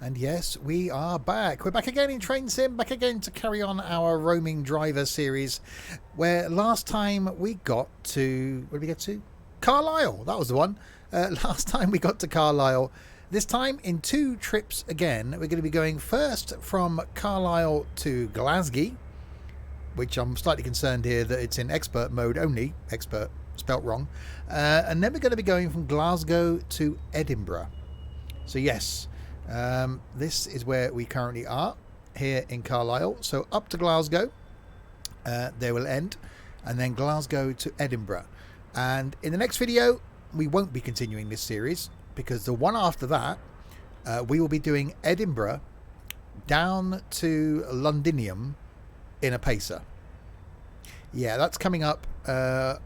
And yes, we are back. We're back again in Trainsim, back again to carry on our roaming driver series, where last time we got to... Where did we get to? Carlisle, that was the one. Last time we got to Carlisle. This time in 2 trips again. We're going to be going first from Carlisle to Glasgow, which I'm slightly concerned here that it's in expert mode only. Expert, spelt wrong. And then we're going to be going from Glasgow to Edinburgh. So yes... this is where we currently are here in Carlisle. So up to Glasgow, there will end, and then Glasgow to Edinburgh. And in the next video, we won't be continuing this series because the one after that, we will be doing Edinburgh down to Londinium in a pacer. Yeah, that's coming up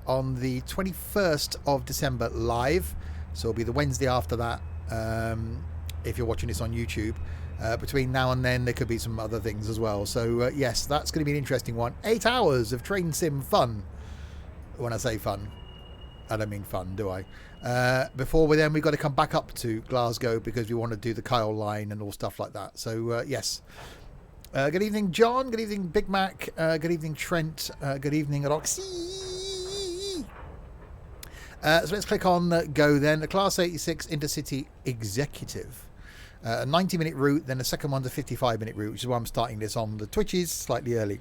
on the 21st of December live. So it'll be the Wednesday after that. If you're watching this on YouTube, between now and then there could be some other things as well. So yes, that's going to be an interesting one. 8 hours of train sim fun. When I say fun, I don't mean fun, do I? Before then we've got to come back up to Glasgow because we want to do the Kyle line and all stuff like that. So yes. Good evening, John. Good evening, Big Mac. Good evening, Trent. Good evening, Roxy. So let's click on go then. The Class 86 Intercity Executive. A 90-minute route, then the second one's a 55-minute route, which is why I'm starting this on the Twitches slightly early.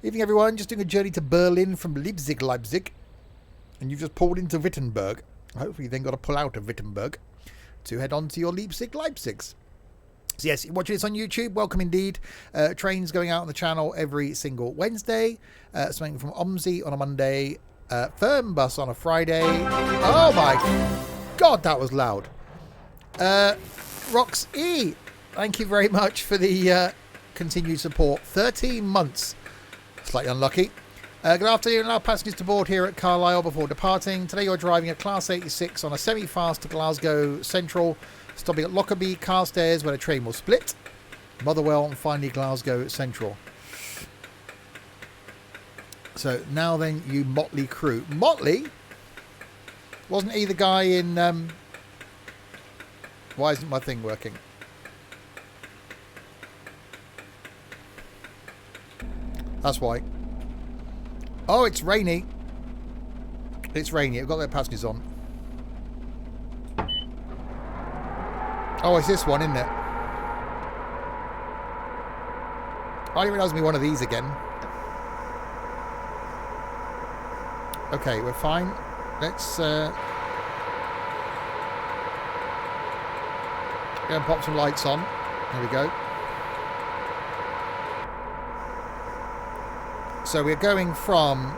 Evening, everyone. Just doing a journey to Berlin from Leipzig. And you've just pulled into Wittenberg. Hopefully you then got to pull out of Wittenberg to head on to your Leipzigs. So yes, you're watching this on YouTube. Welcome indeed. Trains going out on the channel every single Wednesday. Something from OMSI on a Monday. Firm bus on a Friday. Oh my God, that was loud. Rox E, thank you very much for the continued support. 13 months. Slightly unlucky. Good afternoon, allow passengers to board here at Carlisle before departing. Today you're driving a Class 86 on a semi-fast to Glasgow Central, stopping at Lockerbie, Carstairs, where the train will split. Motherwell, and finally Glasgow Central. So now then, you motley crew. Motley? Wasn't he the guy in... Why isn't my thing working? That's why. Oh, it's rainy. It's rainy. I've got their passengers on. Oh, it's this one, isn't it? I didn't realise me one of these again. Okay, we're fine. Let's go and pop some lights on. There we go. So we're going from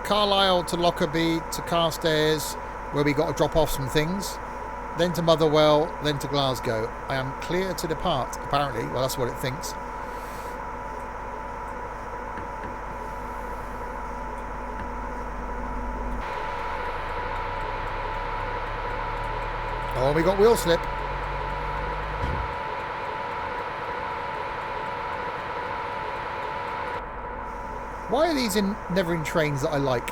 Carlisle to Lockerbie to Carstairs, where we got to drop off some things, then to Motherwell, then to Glasgow. I am clear to depart, apparently. Well, that's what it thinks. Oh, we got wheel slip. Why are these never in trains that I like?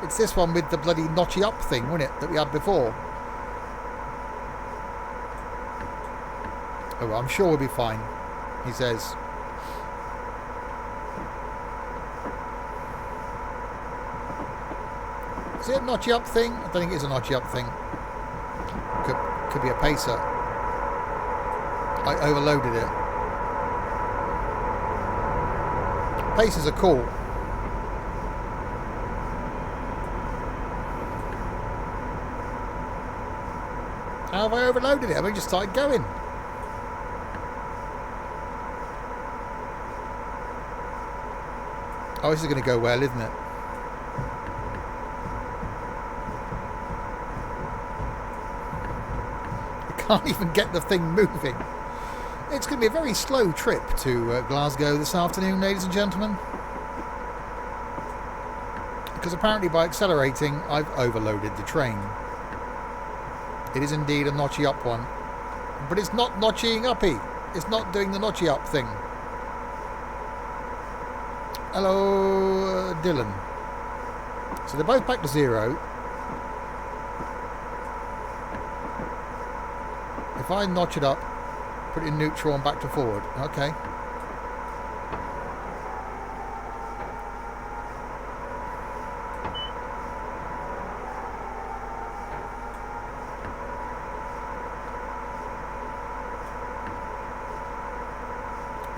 It's this one with the bloody notchy up thing, wasn't it, that we had before? Oh, I'm sure we'll be fine, he says. Is it a notchy up thing? I don't think it's a notchy up thing. Could be a pacer. I overloaded it. Pacers are cool. How have I overloaded it? I've only just started going. Oh, this is going to go well, isn't it? I can't even get the thing moving. It's going to be a very slow trip to Glasgow this afternoon, ladies and gentlemen. Because apparently by accelerating, I've overloaded the train. It is indeed a notchy up one. But it's not notchying uppy. It's not doing the notchy up thing. Hello, Dylan. So they're both back to 0. If if I notch it up, put it in neutral and back to forward. Okay.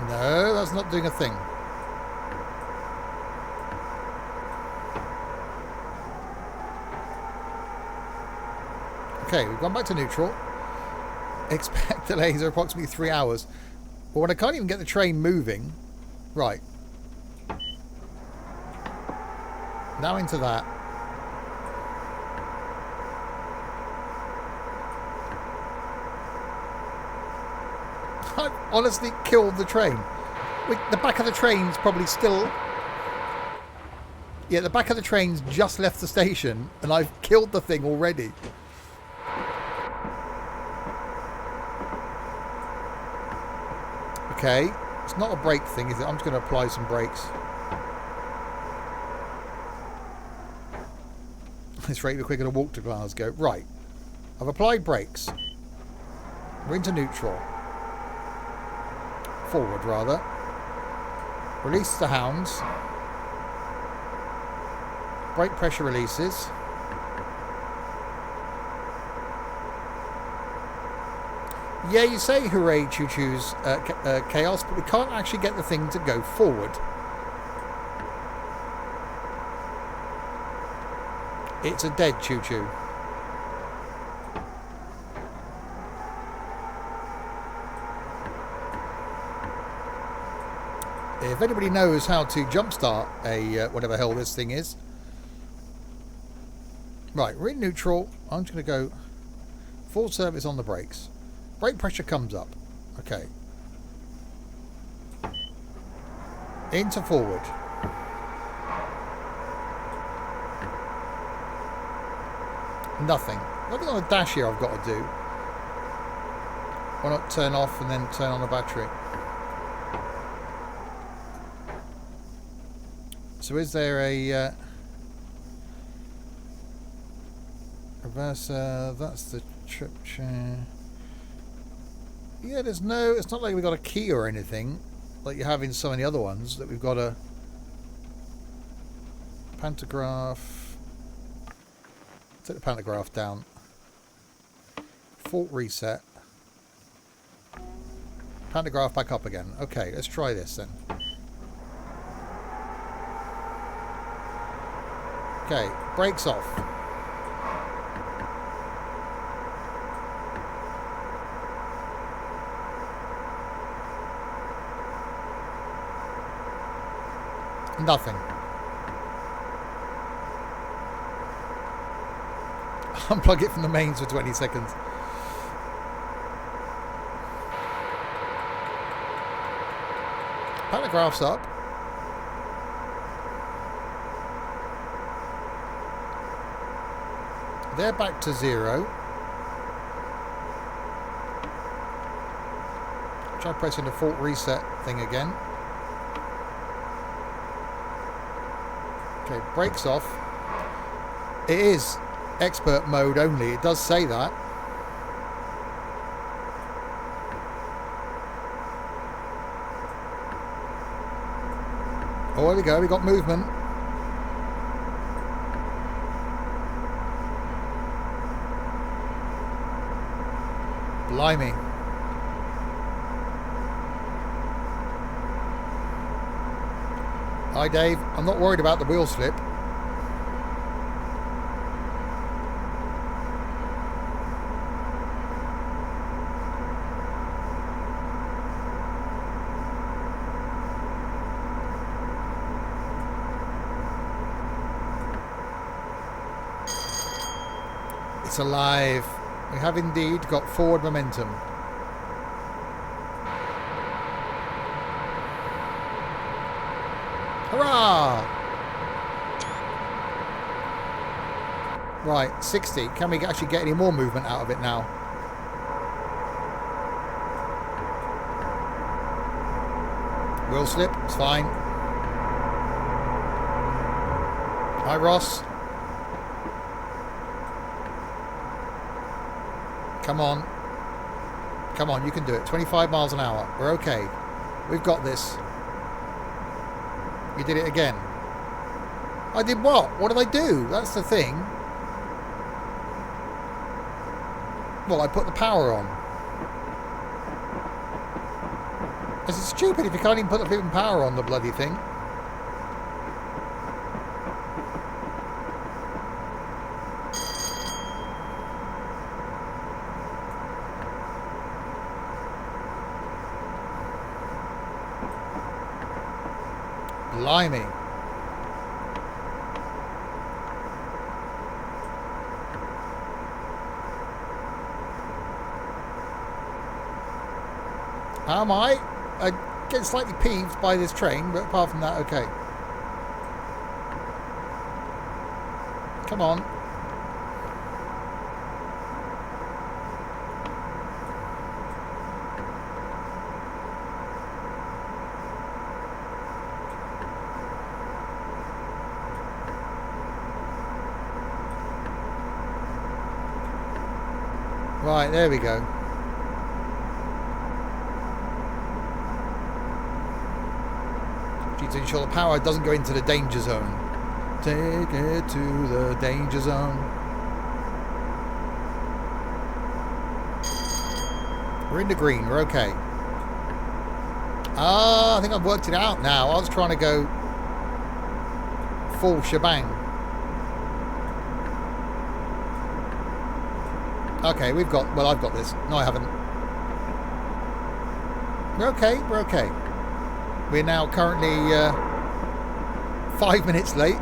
No, that's not doing a thing. Okay, we've gone back to neutral. Expect delays are approximately 3 hours. But when I can't even get the train moving... Right. Now into that. I've honestly killed the train. The back of the train's probably still... Yeah, the back of the train's just left the station and I've killed the thing already. Okay, it's not a brake thing, is it? I'm just going to apply some brakes. At this rate, we're going to walk to Glasgow. Right, I've applied brakes. We're into neutral. Forward, rather. Release the hounds. Brake pressure releases. Yeah, you say hooray, choo-choos, chaos, but we can't actually get the thing to go forward. It's a dead choo-choo. If anybody knows how to jumpstart a whatever hell this thing is. Right, we're in neutral. I'm just going to go full service on the brakes. Brake pressure comes up. Okay. Into forward. Nothing. Nothing on the dash here I've got to do. Why not turn off and then turn on the battery? So is there a reverser? That's the trip chair. Yeah, there's no... It's not like we've got a key or anything like you have in so many other ones that we've got a pantograph. Take the pantograph down. Fault reset. Pantograph back up again. Okay, let's try this then. Okay, brakes off. Nothing. Unplug it from the mains for 20 seconds. Pantograph's up. They're back to 0. Try pressing the fault reset thing again. Okay, brakes off. It is expert mode only. It does say that. Oh, there we go. We got movement. Blimey. Hi Dave, I'm not worried about the wheel slip. It's alive. We have indeed got forward momentum. Hurrah! Right, 60. Can we actually get any more movement out of it now? Wheel slip, it's fine. Hi Ross. Come on. Come on, you can do it. 25 miles an hour. We're okay. We've got this. You did it again. I did what? What did I do? That's the thing. Well, I put the power on. This is stupid if you can't even put the flipping power on the bloody thing. Blimey. How am I? I get slightly peeved by this train, but apart from that, okay. Come on. Right, there we go. To ensure the power doesn't go into the danger zone. Take it to the danger zone. We're in the green, we're okay. Ah, I think I've worked it out now. I was trying to go full shebang. Okay, we've got, well, I've got this. No, I haven't. We're okay, we're okay. We're now currently 5 minutes late.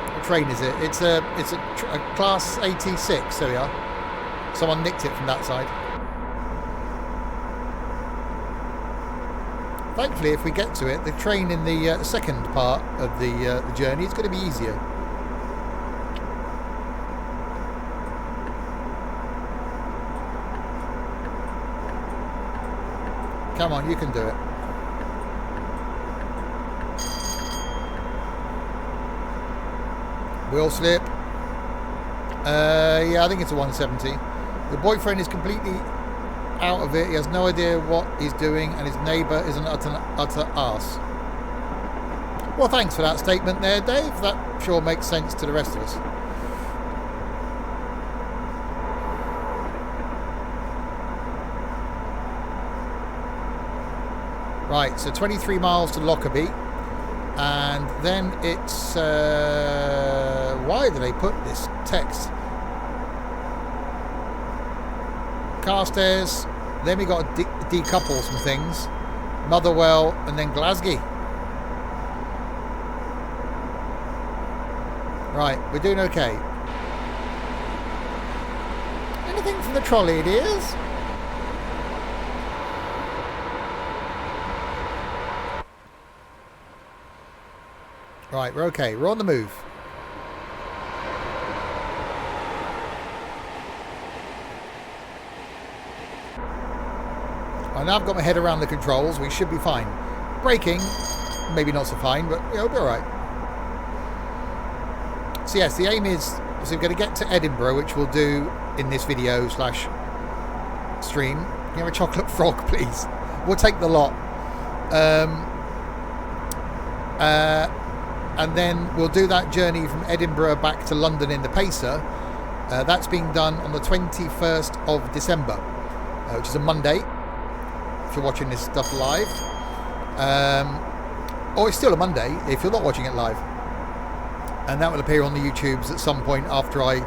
What train is it? It's a class 86. There we are. Someone nicked it from that side. Thankfully, if we get to it, the train in the second part of the journey is going to be easier. Come on, you can do it. Wheel slip. Yeah, I think it's a 170. The boyfriend is completely out of it. He has no idea what he's doing, and his neighbour is an utter arse. Well, thanks for that statement there, Dave. That sure makes sense to the rest of us. Right, so 23 miles to Lockerbie, and then it's why do they put this text? Carstairs, then we got to decouple some things, Motherwell, and then Glasgow. Right, we're doing okay. Anything from the trolley, dears? Right, we're okay. We're on the move. I now I've got my head around the controls. We should be fine. Braking, maybe not so fine, but we'll be alright. So yes, the aim is we're going to get to Edinburgh, which we'll do in this video / stream. Can you have a chocolate frog, please? We'll take the lot. And then we'll do that journey from Edinburgh back to London in the Pacer. That's being done on the 21st of December, which is a Monday, if you're watching this stuff live. Or it's still a Monday if you're not watching it live. And that will appear on the YouTubes at some point after I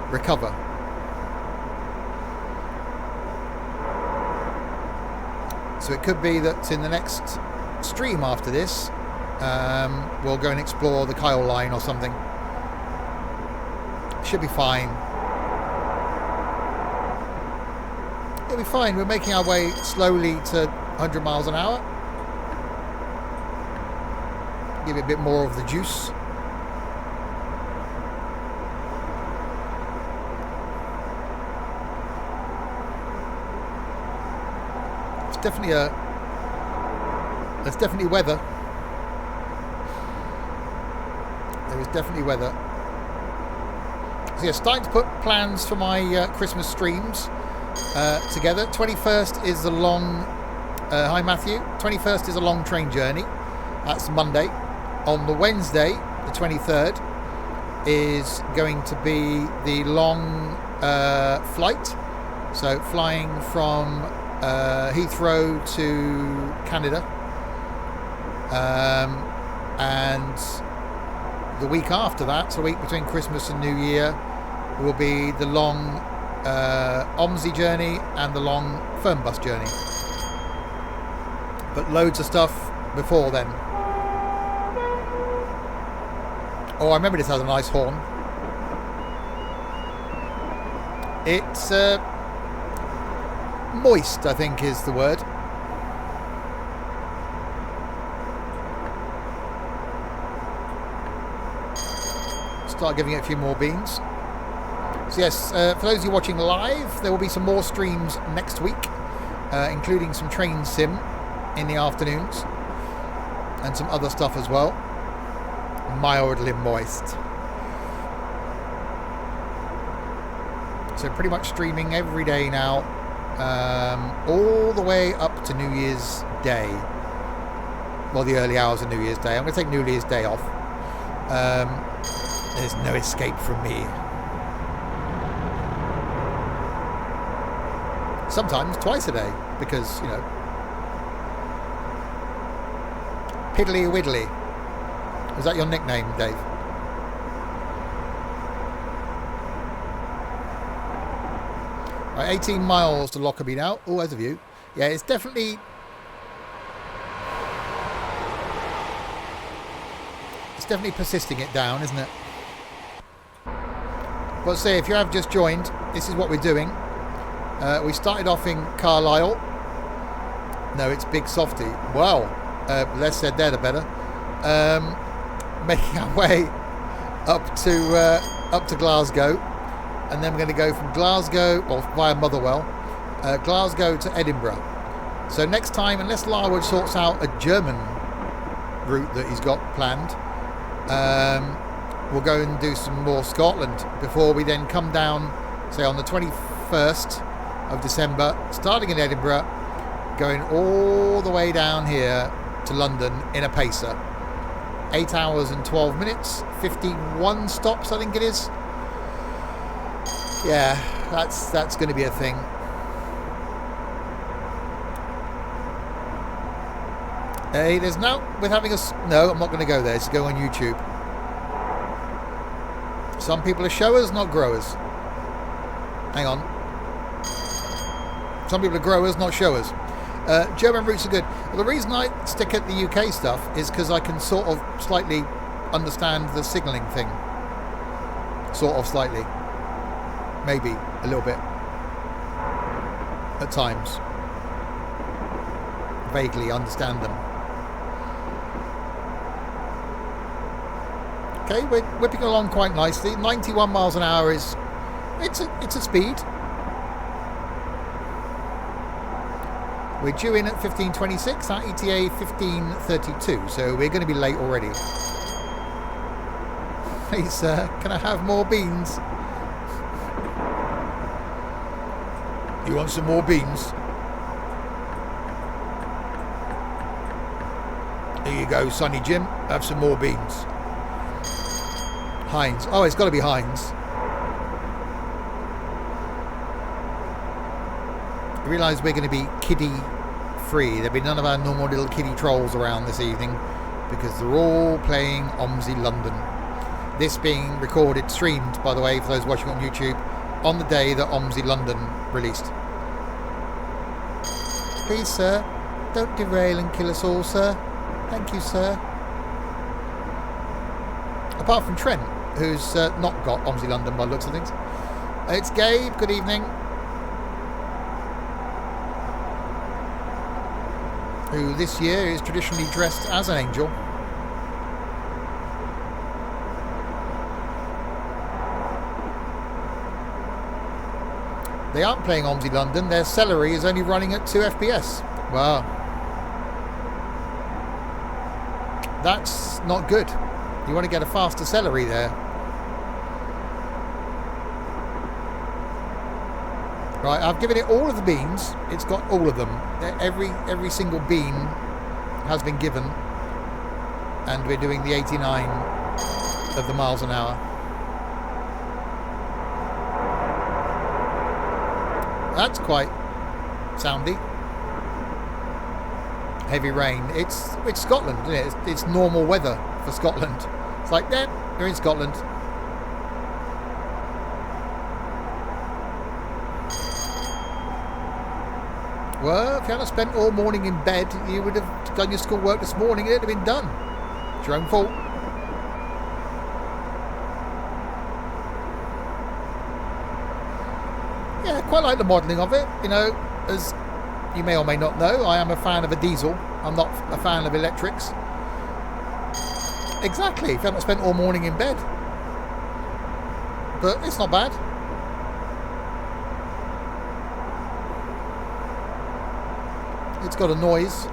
recover. So it could be that in the next stream after this, we'll go and explore the Kyle line or something. Should be fine. It'll be fine. We're making our way slowly to 100 miles an hour. Give it a bit more of the juice. It's definitely there's definitely weather. There is definitely weather. So yeah, starting to put plans for my Christmas streams together. 21st is the long... hi Matthew. 21st is a long train journey. That's Monday. On the Wednesday, the 23rd, is going to be the long flight. So flying from Heathrow to Canada. And the week after that, so the week between Christmas and New Year, will be the long OMSI journey and the long Fernbus journey. But loads of stuff before then. Oh, I remember this has a nice horn. It's moist, I think is the word. Start giving it a few more beans. So yes, for those of you watching live, there will be some more streams next week, including some Trainsim in the afternoons and some other stuff as well. Mildly moist. So pretty much streaming every day now, all the way up to New Year's Day. Well, the early hours of New Year's Day. I'm going to take New Year's Day off. There's no escape from me. Sometimes twice a day, because, you know, Piddly Widdly. Is that your nickname, Dave? Right, 18 miles to Lockerbie now. Oh, there's a view. Yeah, it's definitely... It's definitely persisting it down, isn't it? But say, if you have just joined, this is what we're doing. We started off in Carlisle. No, it's Big Softy. Well, less said there, the better. Making our way up to Glasgow, and then we're going to go from Glasgow, well, via Motherwell, Glasgow to Edinburgh. So next time, unless Larwood sorts out a German route that he's got planned, we'll go and do some more Scotland before we then come down, say on the 21st of December, starting in Edinburgh, going all the way down here to London in a pacer. 8 hours and 12 minutes, 51 stops I think it is. Yeah, that's going to be a thing. Hey, there's no, with having a, no, I'm not going to go there, it's go on YouTube. Some people are showers, not growers. Hang on. Some people are growers, not showers. German routes are good. Well, the reason I stick at the UK stuff is because I can sort of slightly understand the signalling thing. Sort of slightly. Maybe a little bit. At times. Vaguely understand them. Okay, we're whipping along quite nicely. 91 miles an hour is... It's a speed. We're due in at 15:26, our ETA 15:32, so we're going to be late already. Hey sir, can I have more beans? You want some more beans? Here you go, Sonny Jim, have some more beans. Heinz, oh it's got to be Heinz. I realise we're going to be kiddie free. There'll be none of our normal little kiddie trolls around this evening because they're all playing OMSI London. This being recorded, streamed by the way for those watching on YouTube, on the day that OMSI London released. Please sir, don't derail and kill us all sir. Thank you sir. Apart from Trent, who's not got OMSI London by the looks of things. It's Gabe, good evening. Who this year is traditionally dressed as an angel. They aren't playing OMSI London, their celery is only running at 2 FPS. Wow. That's not good. You want to get a faster celery there. Right, I've given it all of the beans. It's got all of them. Every single bean has been given. And we're doing the 89 of the miles an hour. That's quite soundy. Heavy rain. It's Scotland, isn't it? It's normal weather for Scotland. It's like, yeah, you're in Scotland. Well, if you hadn't spent all morning in bed, you would have done your schoolwork this morning. It'd have been done. It's your own fault. Yeah, I quite like the modelling of it. You know, as you may or may not know, I am a fan of a diesel. I'm not a fan of electrics. Exactly, if you haven't spent all morning in bed. But it's not bad. It's got a noise.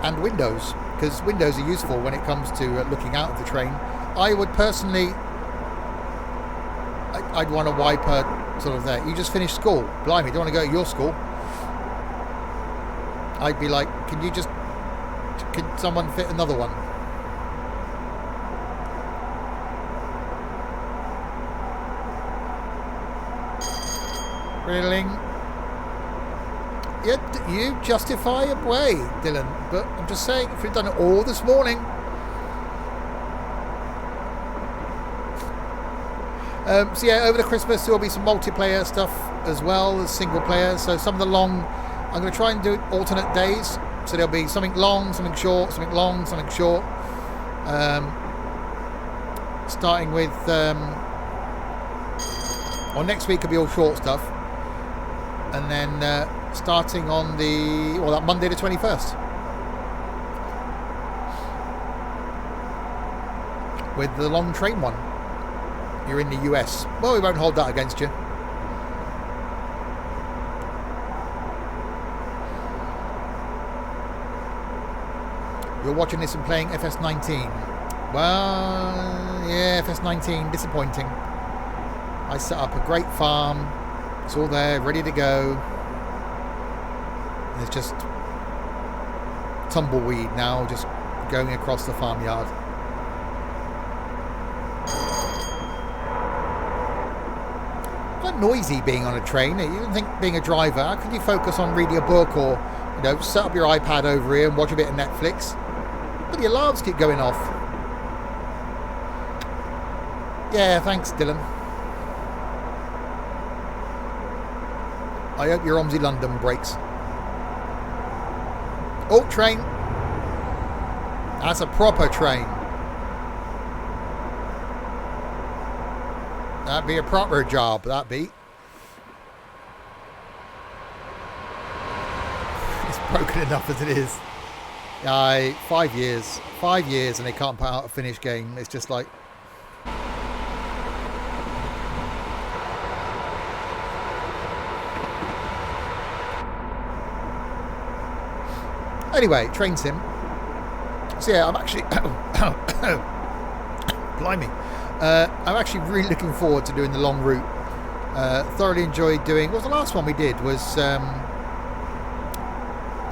And windows, because windows are useful when it comes to looking out of the train. I would personally, I'd want a wiper sort of there. You just finished school. Blimey, do you want to go to your school? I'd be like, can someone fit another one? Grilling. Yeah, you justify away, Dylan. But I'm just saying, if we've done it all this morning. So yeah, over the Christmas there will be some multiplayer stuff as well as single player. So some of the long, I'm going to try and do alternate days. So there'll be something long, something short, something long, something short. Starting with, or next week will be all short stuff. And then starting on that Monday the 21st. With the long train one. You're in the US. Well, we won't hold that against you. You're watching this and playing FS19. Well, yeah, FS19, disappointing. I set up a great farm. It's all there, ready to go. There's just tumbleweed now, just going across the farmyard. Noisy being on a train. You don't think being a driver, how can you focus on reading a book or, you know, set up your iPad over here and watch a bit of Netflix? But the alarms keep going off. Yeah, thanks, Dylan. I hope your Omsi London breaks. Oh, train. That's a proper train. That'd be a proper job, that'd be. It's broken enough as it is. 5 years. 5 years and they can't put out a finished game. It's just like... Anyway, Trainsim. So yeah, I'm actually... Blimey. I'm actually really looking forward to doing the long route. Thoroughly enjoyed doing... What was the last one we did? Was the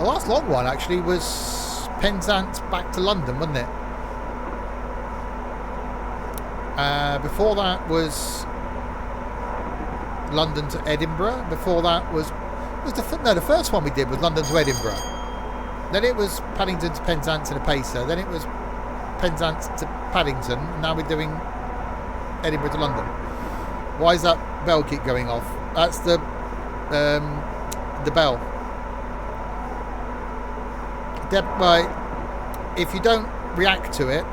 last long one actually was Penzance back to London, wasn't it? Before that was London to Edinburgh. Before that was the first one we did was London to Edinburgh. Then it was Paddington to Penzance in a pacer. Then it was Penzance to Paddington. And now we're doing Edinburgh to London. Why does that bell keep going off? That's the bell. If you don't react to it,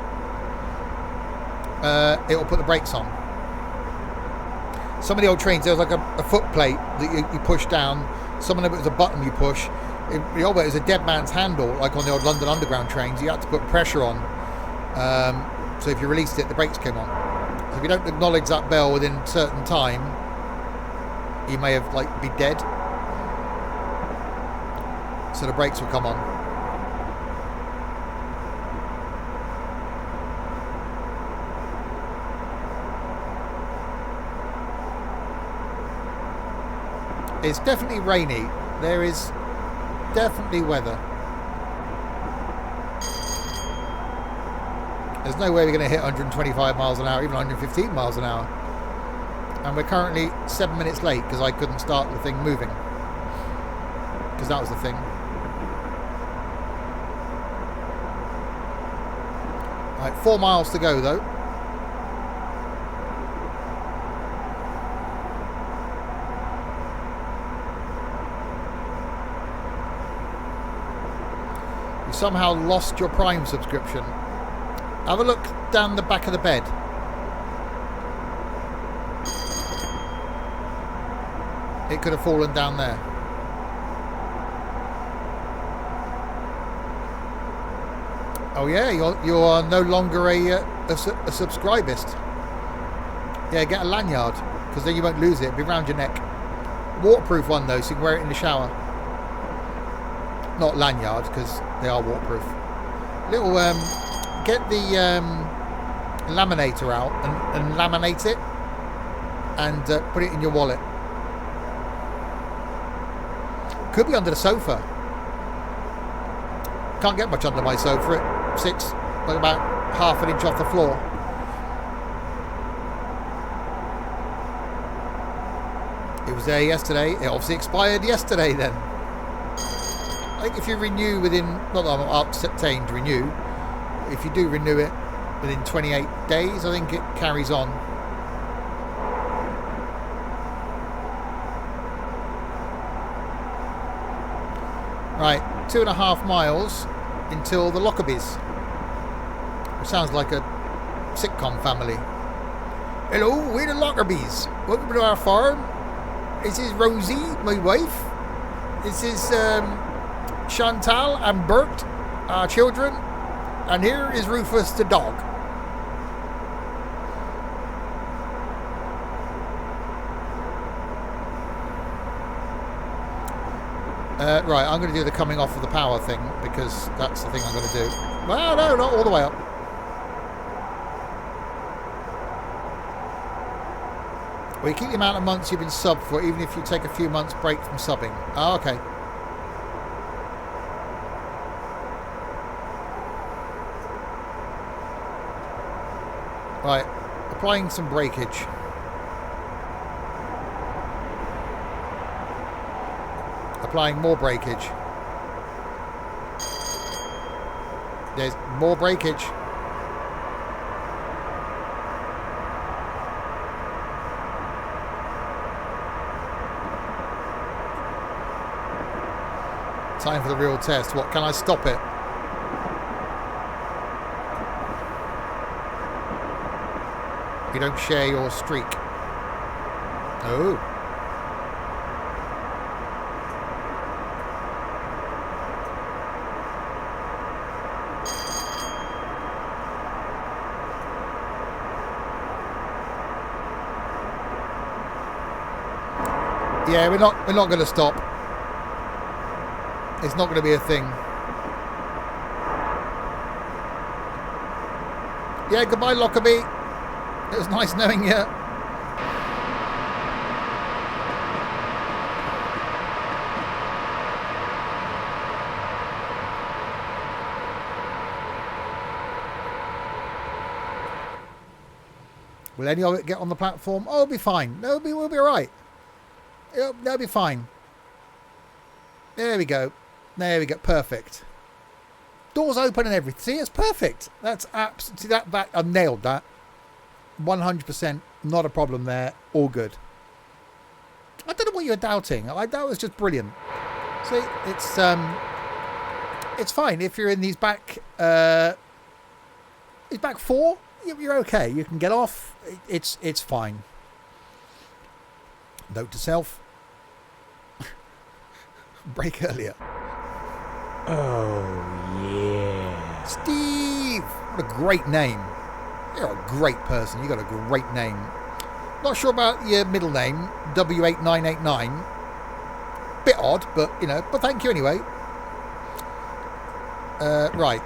it will put the brakes on. Some of the old trains, there was like a foot plate that you push down. Some of them it was a button you push. The old way it was a dead man's handle, like on the old London Underground trains. You had to put pressure on. So if you released it, the brakes came on. So if you don't acknowledge that bell within a certain time, you may have be dead. So the brakes will come on. It's definitely rainy. There is definitely weather. There's no way we're going to hit 125 miles an hour, even 115 miles an hour. And we're currently 7 minutes late because I couldn't start the thing moving. Because that was the thing. Right, 4 miles to go though. You somehow lost your Prime subscription. Have a look down the back of the bed. It could have fallen down there. Oh yeah, you are no longer a subscribist. Yeah, get a lanyard, because then you won't lose it. It'll be around your neck. Waterproof one though, so you can wear it in the shower. Not lanyard, because they are waterproof. Little get the laminator out and laminate it, and put it in your wallet. Could be under the sofa. Can't get much under my sofa. It sits like about half an inch off the floor. It was there yesterday. It obviously expired yesterday then. I think if you renew within, not that I'm up to renew, if you do renew it within 28 days, I think it carries on. Right, 2.5 miles until the Lockerbys. It sounds like a sitcom family. Hello, we're the Lockerbys. Welcome to our farm. This is Rosie, my wife. This is Chantal and Bert, our children. And here is Rufus the dog. Right, I'm going to do the coming off of the power thing, because that's the thing I'm going to do. Well, no, not all the way up. Well, you keep the amount of months you've been subbed for, even if you take a few months break from subbing. Oh, okay. Right, applying some breakage. Applying more breakage. There's more breakage. Time for the real test. What, can I stop it? You don't share your streak. Oh. Yeah, we're not going to stop. It's not going to be a thing. Yeah, goodbye, Lockerbie. It was nice knowing you. Will any of it get on the platform? Oh, it'll be fine. No, we'll be all right. That'll be fine. There we go. There we go. Perfect. Doors open and everything. See, it's perfect. That's absolutely that. I nailed that. 100%. Not a problem there. All good. I don't know what you're doubting. That was just brilliant. See, it's fine if you're in these back. Is back 4? You're okay. You can get off. It's fine. Note to self. Break earlier. Oh, yeah. Steve! What a great name. You're a great person. You got a great name. Not sure about your middle name, W8989. Bit odd, but, you know, but thank you anyway. Right.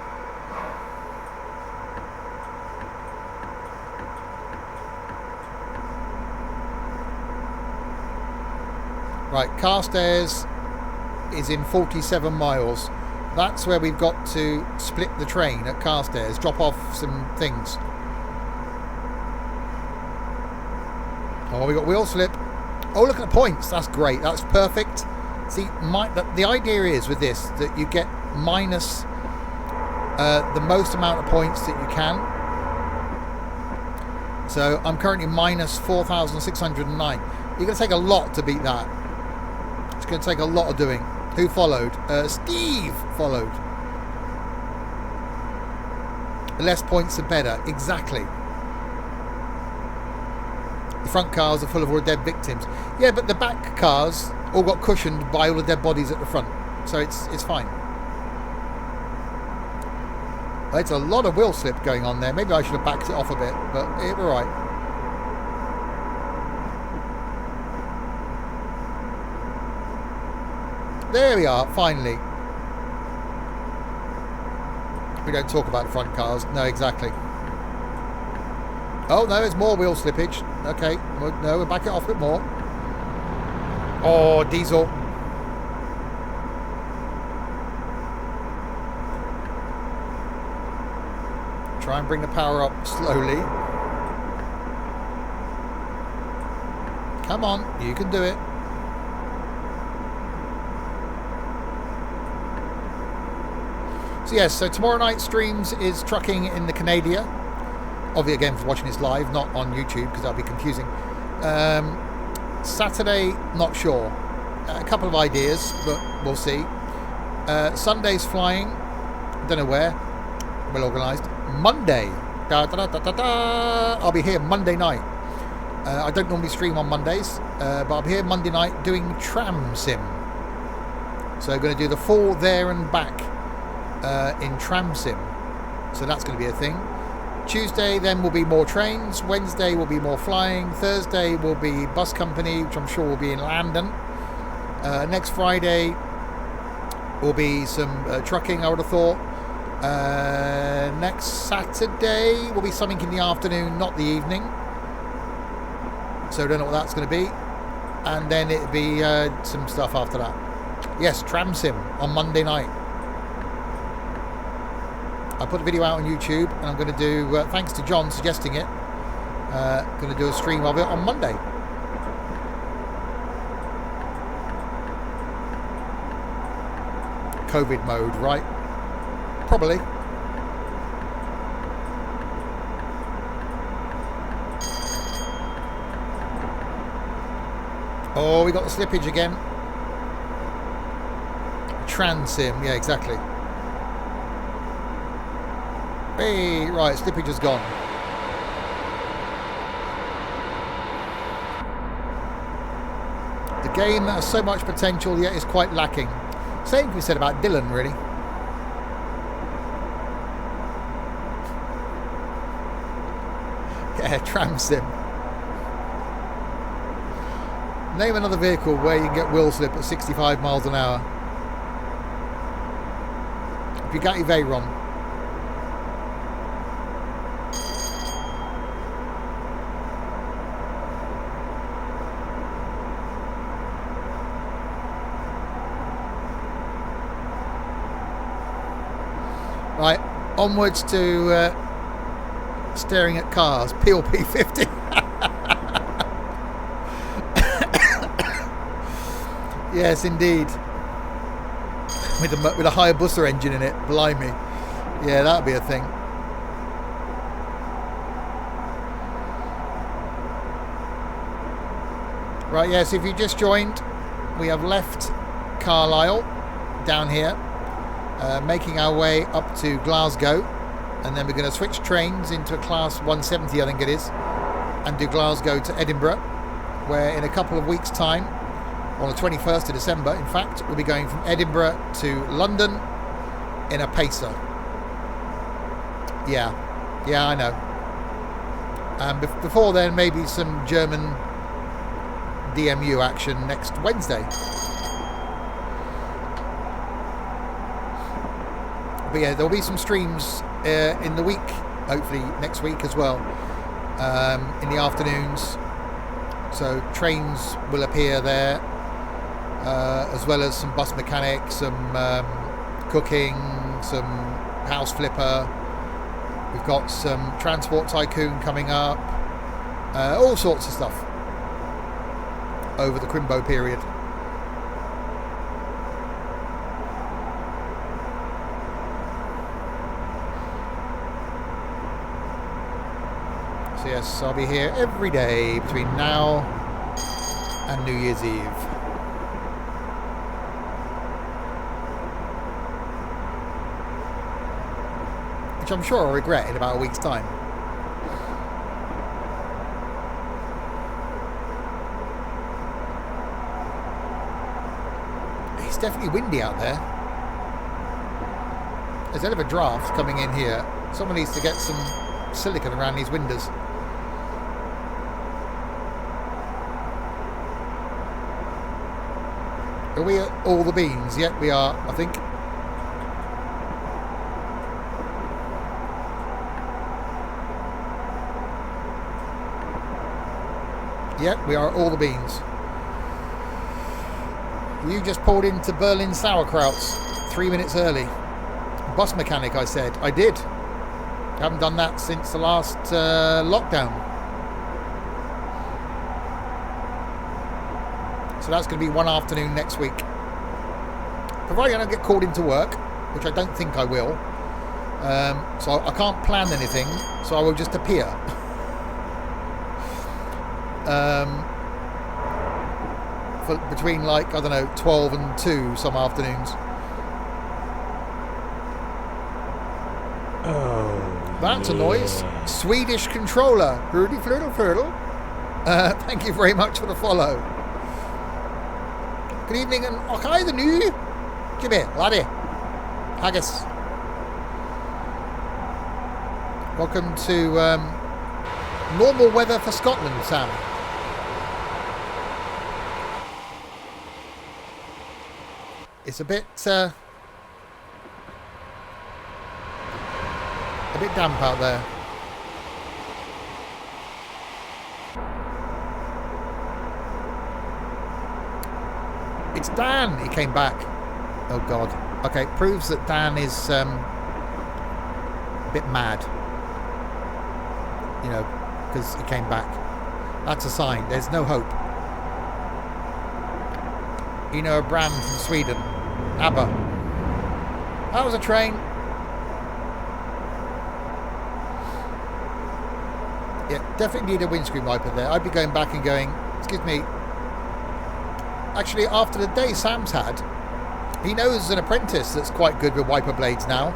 Right, Carstairs is in 47 miles. That's where we've got to split the train at Carstairs, drop off some things. Oh, we got wheel slip. Oh, look at the points. That's great. That's perfect. See, the idea is with this that you get minus the most amount of points that you can. So I'm currently minus 4,609. You're going to take a lot to beat that. It's going to take a lot of doing. Who followed? Steve followed. The less points the better. Exactly. The front cars are full of all the dead victims. Yeah, but the back cars all got cushioned by all the dead bodies at the front. So it's fine. It's a lot of wheel slip going on there. Maybe I should have backed it off a bit, but we're right. There we are, finally. We don't talk about the front cars. No, exactly. Oh, no, there's more wheel slippage. Okay, no, we'll back it off a bit more. Oh, diesel. Try and bring the power up slowly. Come on, you can do it. So yes, so tomorrow night streams is trucking in the Canada. Obviously, again, for watching this live, not on YouTube, because that'll be confusing. Saturday, not sure. A couple of ideas, but we'll see. Sunday's flying. Don't know where. Well organised. Monday. I'll be here Monday night. I don't normally stream on Mondays, but I'll be here Monday night doing Trainsim. So I'm going to do the full there and back in Trainsim. So that's going to be a thing. Tuesday then will be more trains. Wednesday will be more flying. Thursday will be bus company, which I'm sure will be in London. Next Friday will be some trucking, I would have thought. Next Saturday will be something in the afternoon, not the evening. So I don't know what that's going to be. And then it'll be some stuff after that. Yes, Trainsim on Monday night. I put a video out on YouTube, and I'm going to do, thanks to John suggesting it, going to do a stream of it on Monday. COVID mode, right? Probably. Oh, we got the slippage again. Trainsim, yeah, exactly. Hey, right, slippage is gone. The game that has so much potential yet is quite lacking. Same can be said about Dylan, really. Yeah, Trainsim. Name another vehicle where you can get wheel slip at 65 miles an hour. Bugatti Veyron. Right, onwards to staring at cars. PLP 50. Yes, indeed. With a Hayabusa engine in it, blimey. Yeah, that'd be a thing. Right, yes, if you just joined, we have left Carlisle down here, making our way up to Glasgow, and then we're going to switch trains into a class 170, I think it is, and do Glasgow to Edinburgh, where in a couple of weeks' time, on the 21st of December, in fact, we'll be going from Edinburgh to London in a pacer. Yeah, I know. And before then, maybe some German DMU action next Wednesday. But yeah, there'll be some streams in the week, hopefully next week as well, in the afternoons. So trains will appear there. as well as some bus mechanic, some cooking, some house flipper. We've got some transport tycoon coming up, all sorts of stuff over the Crimbo period. So yes, I'll be here every day between now and New Year's Eve. Which I'm sure I'll regret in about a week's time. It's definitely windy out there. There's a bit of a draft coming in here. Someone needs to get some silicone around these windows. Are we at all the beans? Yep, we are, I think. Yep, we are all the beans. You just pulled into Berlin sauerkrauts 3 minutes early. Bus mechanic, I said. I did. Haven't done that since the last lockdown. So that's going to be one afternoon next week. Provided I don't get called into work, which I don't think I will. So I can't plan anything, so I will just appear. For between, like, I don't know, 12 and 2 some afternoons. Oh, that's a noise. Swedish controller. Hurdy flirtle flirtle. Thank you very much for the follow. Good evening and okay the new. Come here, laddie. Haggis. Welcome to normal weather for Scotland, Sam. It's a bit damp out there. It's Dan. He came back. Oh God. Okay, proves that Dan is a bit mad. You know, because he came back. That's a sign. There's no hope. You know, a brand from Sweden. ABBA. That was a train. Yeah, definitely need a windscreen wiper there. I'd be going back and going, excuse me. Actually, after the day Sam's had, he knows an apprentice that's quite good with wiper blades now.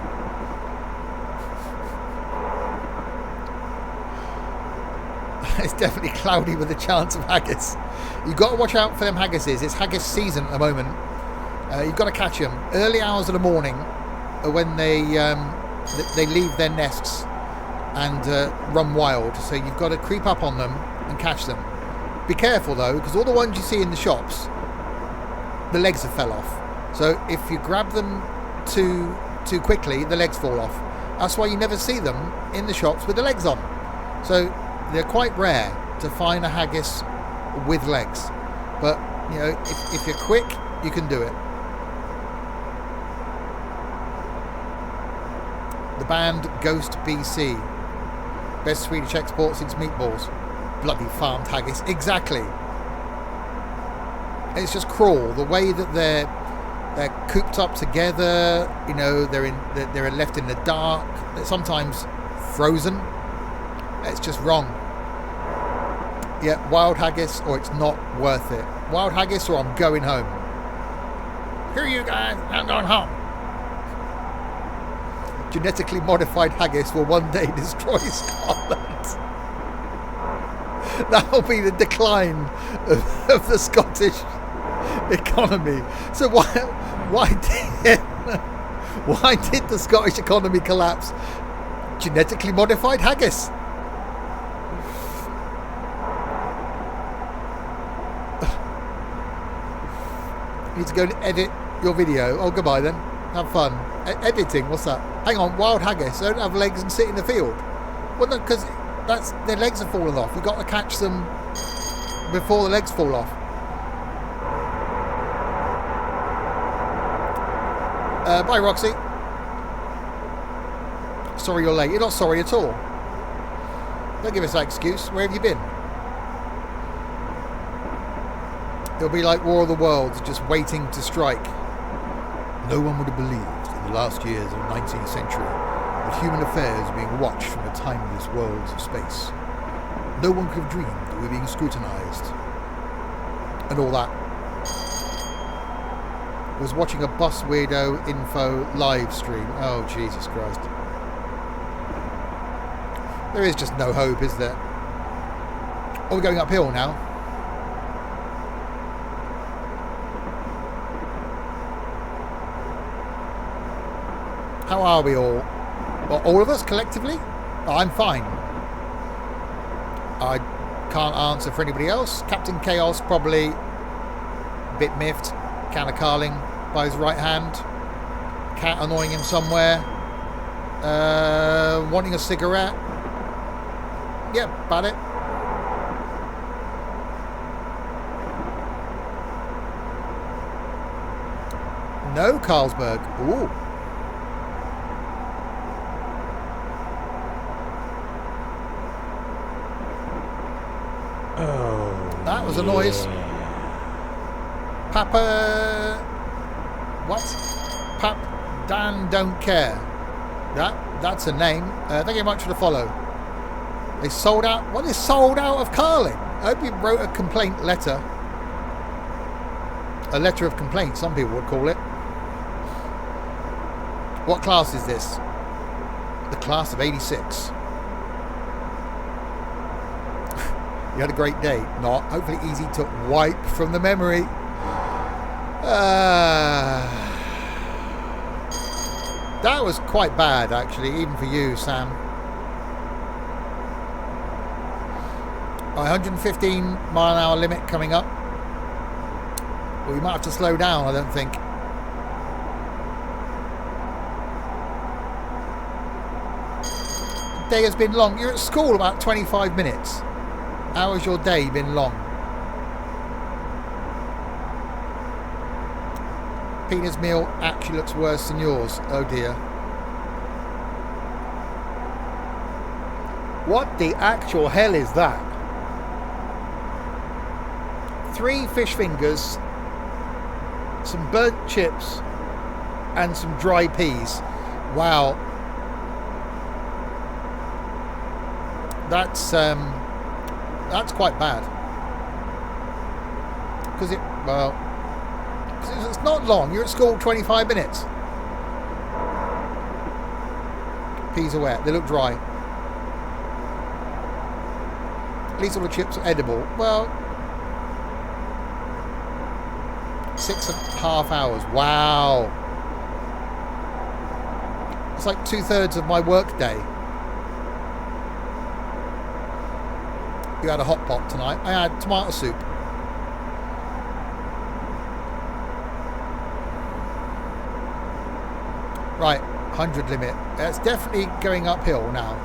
It's definitely cloudy with a chance of haggis. You've got to watch out for them haggises. It's haggis season at the moment. You've got to catch them. Early hours of the morning are when they leave their nests and run wild. So you've got to creep up on them and catch them. Be careful though, because all the ones you see in the shops, the legs have fell off. So if you grab them too quickly, the legs fall off. That's why you never see them in the shops with the legs on. So they're quite rare to find a haggis with legs. But, you know, if you're quick, you can do it. The band Ghost BC. Best Swedish export since meatballs. Bloody farmed haggis. Exactly. It's just cruel. The way that they're cooped up together, you know, they're left in the dark. They're sometimes frozen. It's just wrong. Yeah, wild haggis or it's not worth it. Wild haggis or I'm going home. Here you guys, I'm going home. Genetically modified haggis will one day destroy Scotland. That'll be the decline of the Scottish economy. So why did the Scottish economy collapse? Genetically modified haggis. You need to go and edit your video. Oh, goodbye then. Have fun. Editing, what's that? Hang on, wild haggis. They don't have legs and sit in the field. Well, no, because their legs have fallen off. You've got to catch them before the legs fall off. Bye, Roxy. Sorry you're late. You're not sorry at all. Don't give us that excuse. Where have you been? It'll be like War of the Worlds, just waiting to strike. No one would have believed in the last years of the 19th century that human affairs were being watched from the timeless worlds of space. No one could have dreamed that we were being scrutinised. And all that. I was watching a Bus Weirdo Info live stream. Oh, Jesus Christ. There is just no hope, is there? Oh, we're going uphill now. How are we all? Well, all of us collectively? Oh, I'm fine. I can't answer for anybody else. Captain Chaos probably a bit miffed. Can of Carling by his right hand. Cat annoying him somewhere. Wanting a cigarette. Yep, about it. No, Carlsberg. Ooh. Oh, that was a noise. Papa... What? Pap Dan Don't Care. That's a name. Thank you very much for the follow. They sold out... What is sold out of Carling? I hope you wrote a complaint letter. A letter of complaint, some people would call it. What class is this? The class of 86. You had a great day. Not. Hopefully easy to wipe from the memory. That was quite bad, actually, even for you, Sam. 115 mile an hour limit coming up. Well, we might have to slow down, I don't think. The day has been long. You're at school about 25 minutes. How has your day been long? Peter's meal actually looks worse than yours. Oh dear. What the actual hell is that? 3 fish fingers, some burnt chips, and some dry peas. Wow. That's quite bad. Because it's not long. You're at school 25 minutes. Peas are wet. They look dry. At least all the chips are edible. Well, 6.5 hours. Wow. It's like 2/3 of my work day. You had a hot pot tonight. I had tomato soup. Right, 100 limit. It's definitely going uphill now.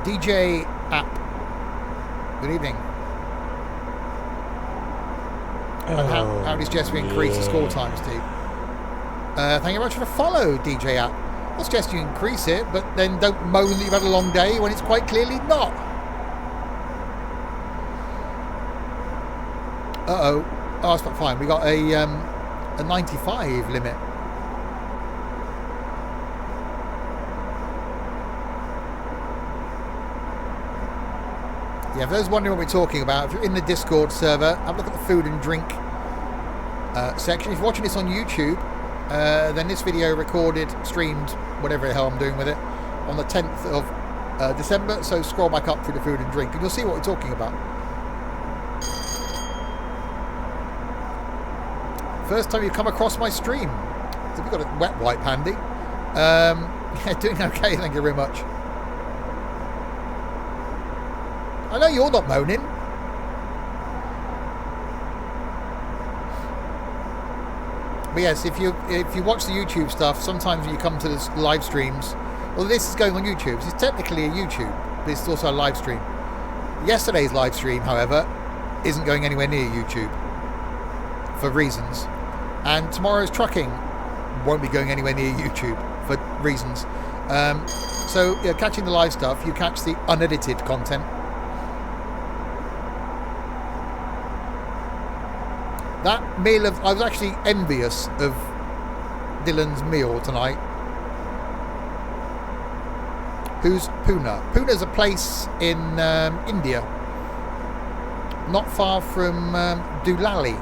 DJ app. Good evening. And how does Jess increase the score times, Steve? Thank you very much for the follow, DJ app. I'll suggest you increase it, but then don't moan that you've had a long day when it's quite clearly not. Uh-oh. Oh, that's not fine. We got a 95 limit. Yeah, for those wondering what we're talking about, if you're in the Discord server, have a look at the food and drink section. If you're watching this on YouTube, then this video recorded, streamed, whatever the hell I'm doing with it, on the 10th of December. So scroll back up through the food and drink and you'll see what we're talking about. First time you come across my stream. So we've got a wet wipe handy. Yeah, doing okay, thank you very much. I know you're not moaning. But yes, if you watch the YouTube stuff, sometimes when you come to the live streams, well, this is going on YouTube. It's technically a YouTube, but it's also a live stream. Yesterday's live stream, however, isn't going anywhere near YouTube for reasons. And tomorrow's trucking won't be going anywhere near YouTube for reasons. So yeah, catching the live stuff, you catch the unedited content. That meal I was actually envious of Dylan's meal tonight. Who's Pune? Pune is a place in India, not far from Doolally,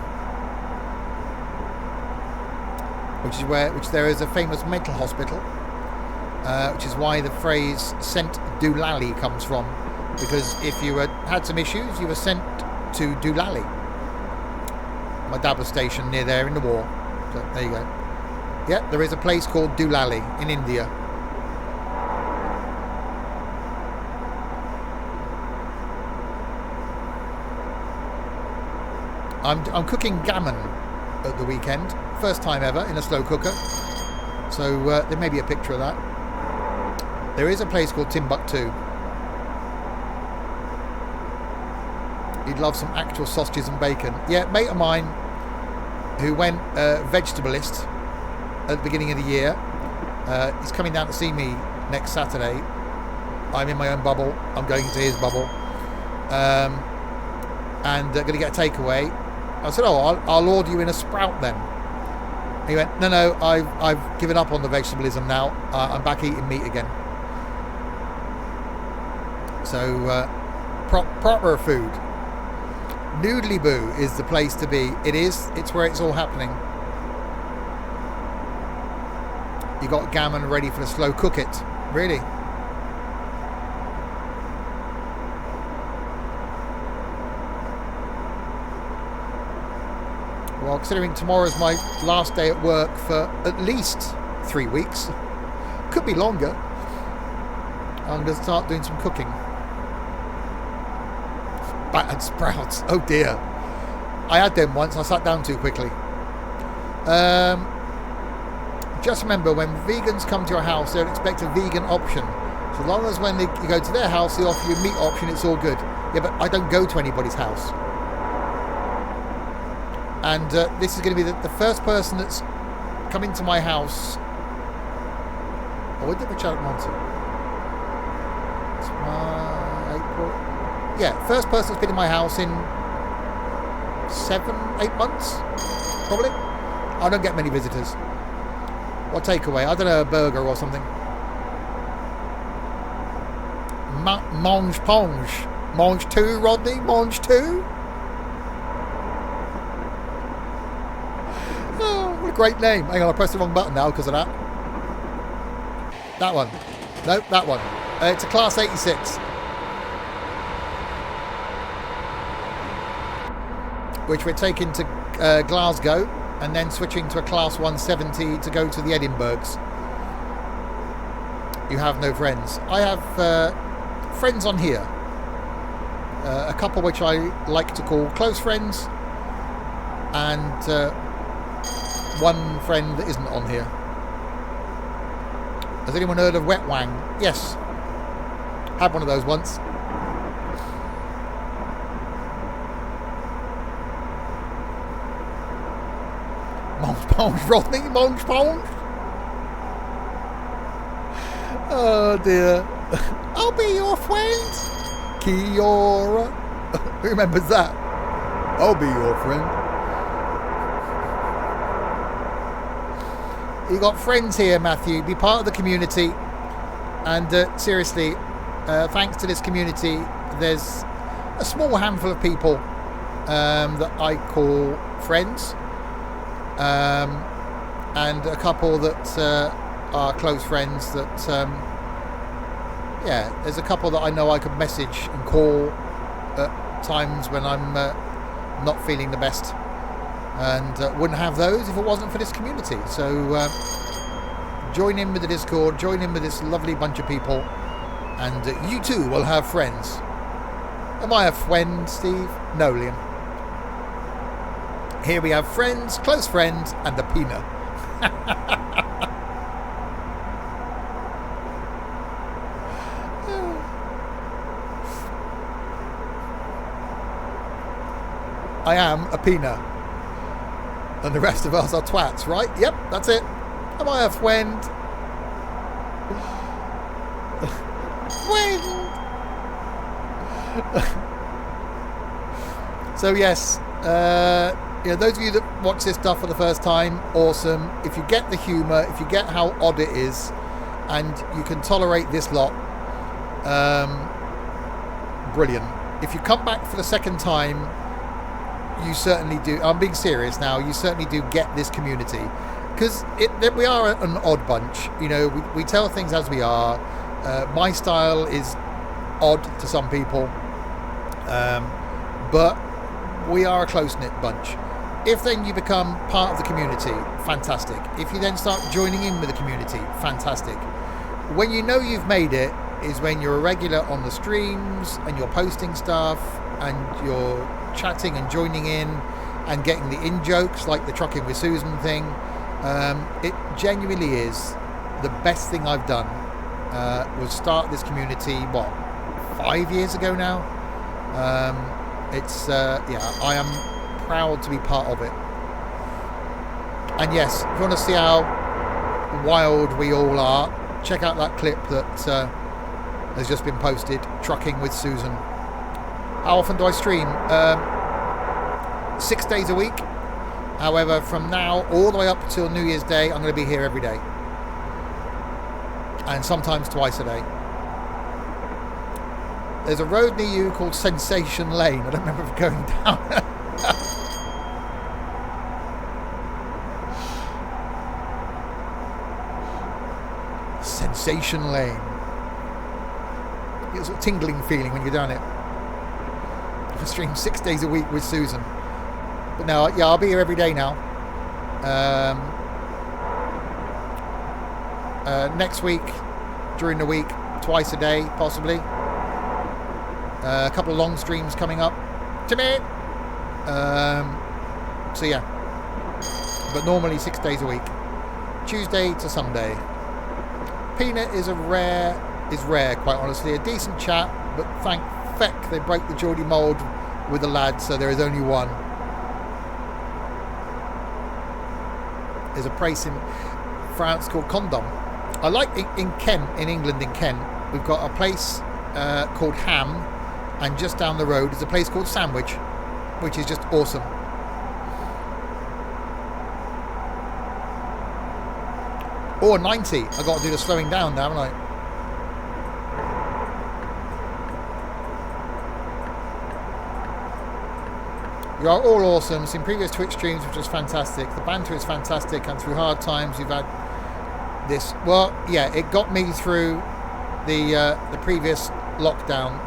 which there is a famous mental hospital, which is why the phrase "sent Doolally" comes from, because if you had some issues, you were sent to Doolally. My dad was stationed near there in the war, so there you go. Yeah, there is a place called Doolally in India. I'm cooking gammon at the weekend, first time ever in a slow cooker, so there may be a picture of that. There is a place called Timbuktu. You'd love some actual sausages and bacon. Yeah, mate of mine who went vegetalist at the beginning of the year, he's coming down to see me next Saturday. I'm in my own bubble, I'm going into his bubble, and going to get a takeaway. I said, oh, I'll order you in a Sprout then. He went, no, I've given up on the vegetabilism now. I'm back eating meat again. So proper food. Noodly Boo is the place to be. It's where it's all happening. You got gammon ready for the slow cook it. Really. Well, considering tomorrow's my last day at work for at least 3 weeks, could be longer, I'm going to start doing some cooking. Battered sprouts, oh dear. I had them once, I sat down too quickly. Just remember, when vegans come to your house, they'll expect a vegan option. So long as when you go to their house, they offer you a meat option, it's all good. Yeah, but I don't go to anybody's house. And this is going to be the first person that's come into my house. Oh, when did we chat on to? It's April. Yeah, first person that's been in my house in 7-8 months, probably. I don't get many visitors. What takeaway? I don't know, a burger or something. Mange Ponge. Mange 2, Rodney? Mange 2? Great name. Hang on, I pressed the wrong button now because of that. That one. Nope, that one. It's a Class 86. Which we're taking to Glasgow and then switching to a Class 170 to go to the Edinburghs. You have no friends. I have friends on here. A couple which I like to call close friends. And one friend that isn't on here. Has anyone heard of Wet Wang? Yes. Had one of those once. Monge Ponge, Rodney, Monge Ponge. Oh dear. I'll be your friend. Kiora. Who remembers that? I'll be your friend. You got friends here, Matthew. Be part of the community. And seriously, thanks to this community, there's a small handful of people that I call friends, and a couple that are close friends that, yeah, there's a couple that I know I could message and call at times when I'm not feeling the best. And wouldn't have those if it wasn't for this community. So join in with the Discord, join in with this lovely bunch of people, and you too will have friends. Am I a friend, Steve? No, Liam. Here we have friends, close friends, and the Pina. I am a peanut. And the rest of us are twats, right? Yep, that's it. Am I a friend? Friend! So yes, those of you that watch this stuff for the first time, awesome. If you get the humour, if you get how odd it is, and you can tolerate this lot, brilliant. If you come back for the second time, you certainly do. I'm being serious now. You certainly do get this community, because we are an odd bunch. We tell things as we are. My style is odd to some people, but we are a close-knit bunch. If then you become part of the community, fantastic. If you then start joining in with the community, fantastic. When you know you've made it is when you're a regular on the streams and you're posting stuff and you're chatting and joining in and getting the in-jokes like the Trucking with Susan thing. It genuinely is the best thing I've done. Was start this community, 5 years ago now. I am proud to be part of it. And yes, if you want to see how wild we all are, check out that clip that has just been posted, Trucking with Susan. How often do I stream? 6 days a week. However, from now all the way up till New Year's Day, I'm going to be here every day. And sometimes twice a day. There's a road near you called Sensation Lane. I don't remember going down. Sensation Lane. It's a tingling feeling when you're down it. I stream 6 days a week with Susan. But no, yeah, I'll be here every day now. Next week, during the week, twice a day, possibly. A couple of long streams coming up. So yeah. But normally 6 days a week. Tuesday to Sunday. Peanut is rare, quite honestly. A decent chap, but thank feck they break the Geordie mould with the lads, so there is only one. There's a place in France called Condom. I like in Kent, in England, in Kent, we've got a place called Ham, and just down the road is a place called Sandwich, which is just awesome. Or 90. I've got to do the slowing down now, haven't I? You are all awesome. Seen previous Twitch streams, which was fantastic. The banter is fantastic, and through hard times, you've had this. Well, yeah, it got me through the previous lockdown.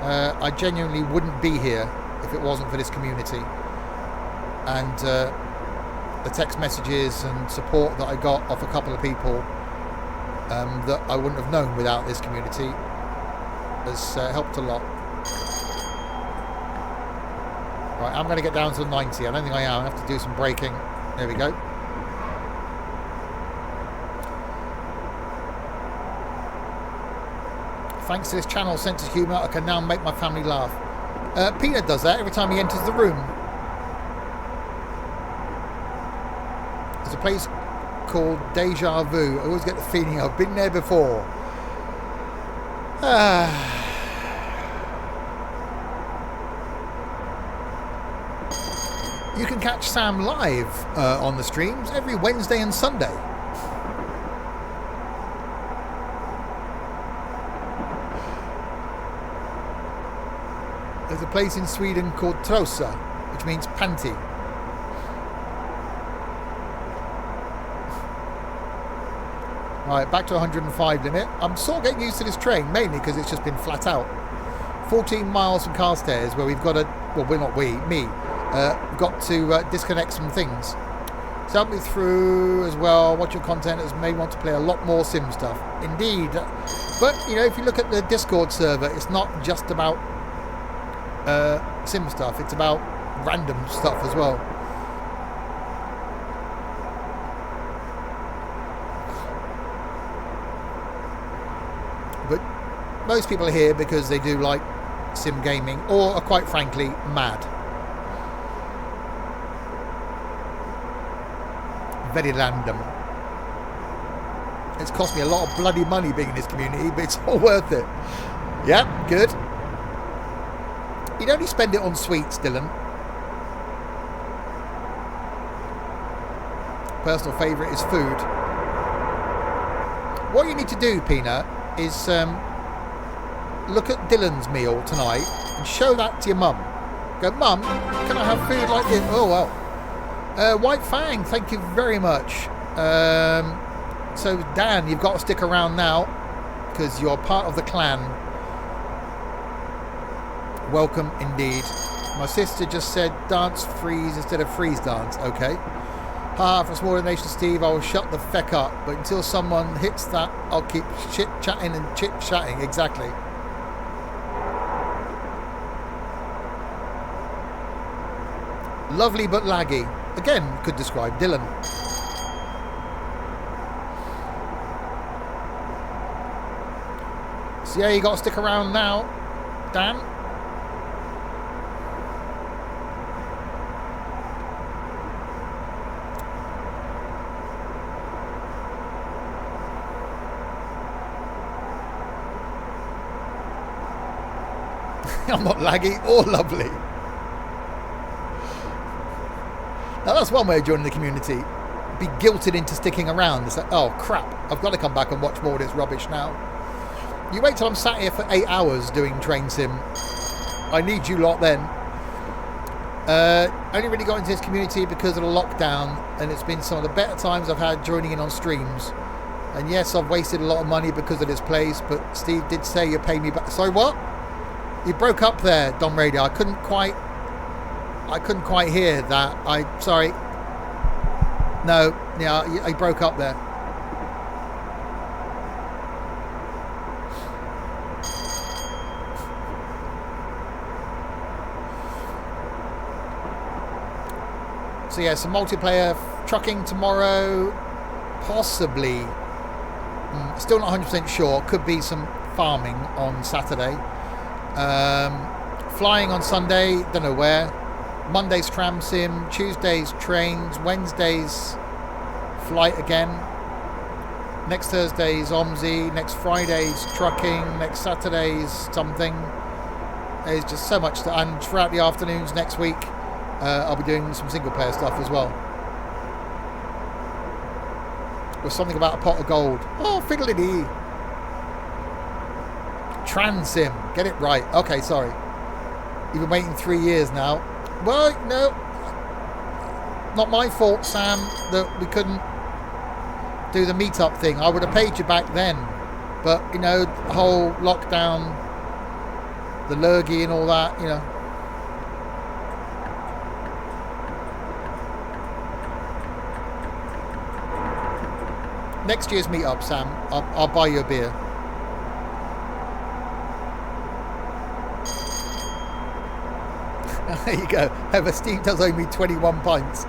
I genuinely wouldn't be here if it wasn't for this community, and the text messages and support that I got off a couple of people that I wouldn't have known without this community has helped a lot. Right, I'm going to get down to 90. I don't think I am. I have to do some braking. There we go. Thanks to this channel's sense of humour, I can now make my family laugh. Peanut does that every time he enters the room. There's a place called Deja Vu. I always get the feeling I've been there before. You can catch Sam live on the streams every Wednesday and Sunday. There's a place in Sweden called Trosa, which means panty. Right, back to 105 limit. I'm sort of getting used to this train, mainly because it's just been flat out. 14 miles from Carlisle, where we've got to, well, we're not we, me, got to disconnect some things. So help me through as well. Watch your content as may want to play a lot more sim stuff. Indeed. But, you know, if you look at the Discord server, it's not just about sim stuff. It's about random stuff as well. But most people are here because they do like sim gaming or are quite frankly mad. Very random. It's cost me a lot of bloody money being in this community, but it's all worth it. Yeah, good. You'd only spend it on sweets, Dylan. Personal favourite is food. What you need to do, Peanut, is look at Dylan's meal tonight and show that to your mum. Go, Mum, can I have food like this? Oh, well. White Fang, thank you very much. So, Dan, you've got to stick around now because you're part of the clan. Welcome indeed. My sister just said dance freeze instead of freeze dance. Okay. From Smaller Nation Steve, I will shut the feck up. But until someone hits that, I'll keep chit-chatting and chit-chatting. Exactly. Lovely but laggy. Again, could describe Dylan. So yeah, you got to stick around now, Dan. I'm not laggy or lovely. Now that's one way of joining the community. Be guilted into sticking around. It's like, oh crap, I've got to come back and watch more of this rubbish now. You wait till I'm sat here for 8 hours doing train sim. I need you lot then. Only really got into this community because of the lockdown, and it's been some of the better times I've had joining in on streams. And yes, I've wasted a lot of money because of this place, but Steve did say you pay me back. Sorry, what? You broke up there, Dom Radio. I couldn't quite hear that. Sorry. No, yeah, I broke up there. So yeah, some multiplayer trucking tomorrow, possibly. Still not 100% sure. Could be some farming on Saturday. Flying on Sunday, don't know where. Monday's Trainsim, Tuesday's trains, Wednesday's flight again. Next Thursday's OMSI, next Friday's trucking, next Saturday's something. There's just so much to, and throughout the afternoons next week, I'll be doing some single player stuff as well. With something about a pot of gold. Oh, fiddly-dee. Trainsim, get it right. Okay, sorry. You've been waiting 3 years now. Well, no, not my fault, Sam, that we couldn't do the meetup thing. I would have paid you back then, but you know, the whole lockdown, the lurgy and all that, you know. Next year's meetup, Sam, I'll buy you a beer. There you go. However, Steve does owe me 21 pints.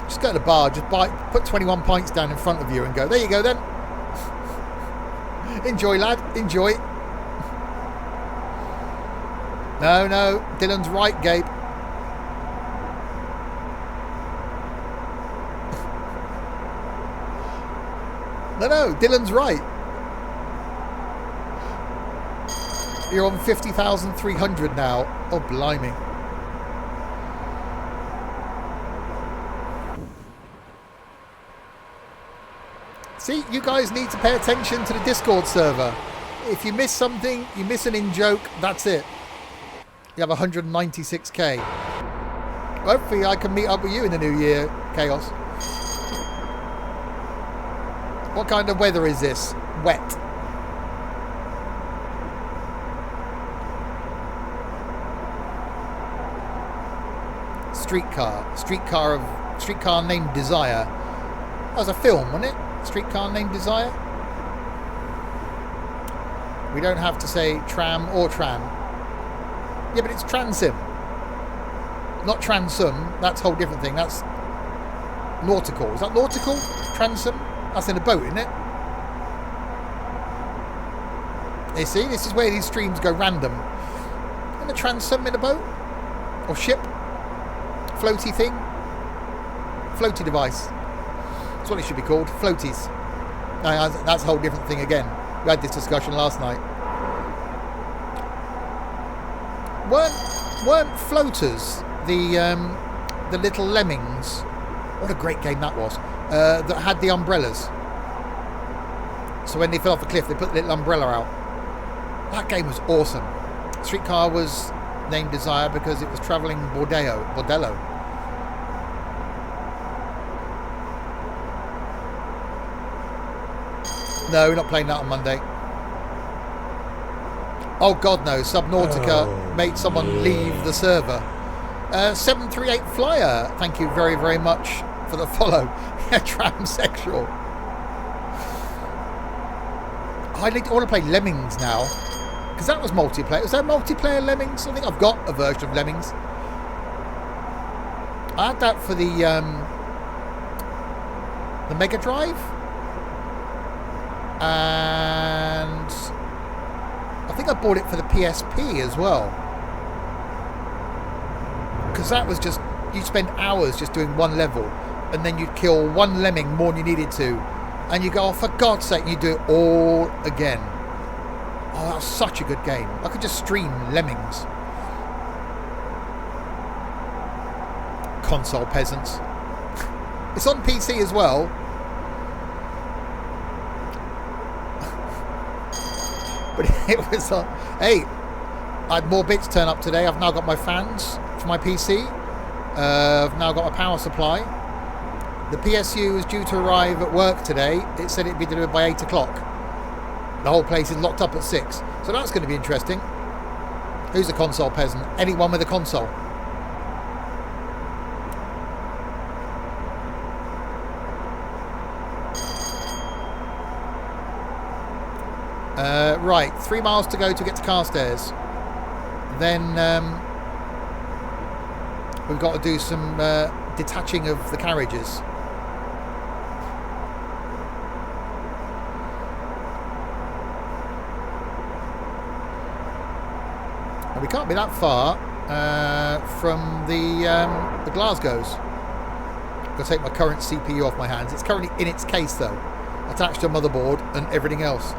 Just go to the bar, just put 21 pints down in front of you and go, there you go then. Enjoy, lad, enjoy. No, Dylan's right, Gabe. No, Dylan's right. You're on 50,300 now. Oh, blimey. See, you guys need to pay attention to the Discord server. If you miss something, you miss an in-joke, that's it. You have 196k. Hopefully I can meet up with you in the new year, Chaos. What kind of weather is this? Wet. Streetcar named Desire. That was a film, wasn't it? Streetcar named Desire. We don't have to say tram or tram. Yeah, but it's Trainsim, not Trainsim. That's a whole different thing. That's nautical. Is that nautical? Trainsim? That's in a boat, isn't it? You see, this is where these streams go random. Isn't a Trainsim in a boat or ship? Floaty thing? Floaty device. That's what it should be called. Floaties. No, that's a whole different thing again. We had this discussion last night. Weren't floaters the little lemmings? What a great game that was. That had the umbrellas. So when they fell off a cliff, they put the little umbrella out. That game was awesome. Streetcar was named Desire because it was travelling bordello. No, we're not playing that on Monday. Oh God, no. Subnautica made someone leave the server. 738 Flyer, thank you very, very much for the follow. Yeah, tramsexual. I want to play Lemmings now, because that was multiplayer. Was there multiplayer Lemmings? I think I've got a version of Lemmings. I had that for the Mega Drive, and I think I bought it for the PSP as well, because that was just, you spend hours just doing one level, and then you'd kill one lemming more than you needed to, and you go, oh, for God's sake, and you do it all again. Oh, that was such a good game. I could just stream Lemmings. Console peasants. It's on PC as well. But it was hey, I had more bits turn up today. I've now got my fans for my PC. I've now got a power supply. The PSU is due to arrive at work today. It said it'd be delivered by 8 o'clock. The whole place is locked up at 6. So that's going to be interesting. Who's a console peasant? Anyone with a console. Right, 3 miles to go to get to Carstairs. Then we've got to do some detaching of the carriages. And we can't be that far from the Glasgows. I've got to take my current CPU off my hands. It's currently in its case though, attached to a motherboard and everything else.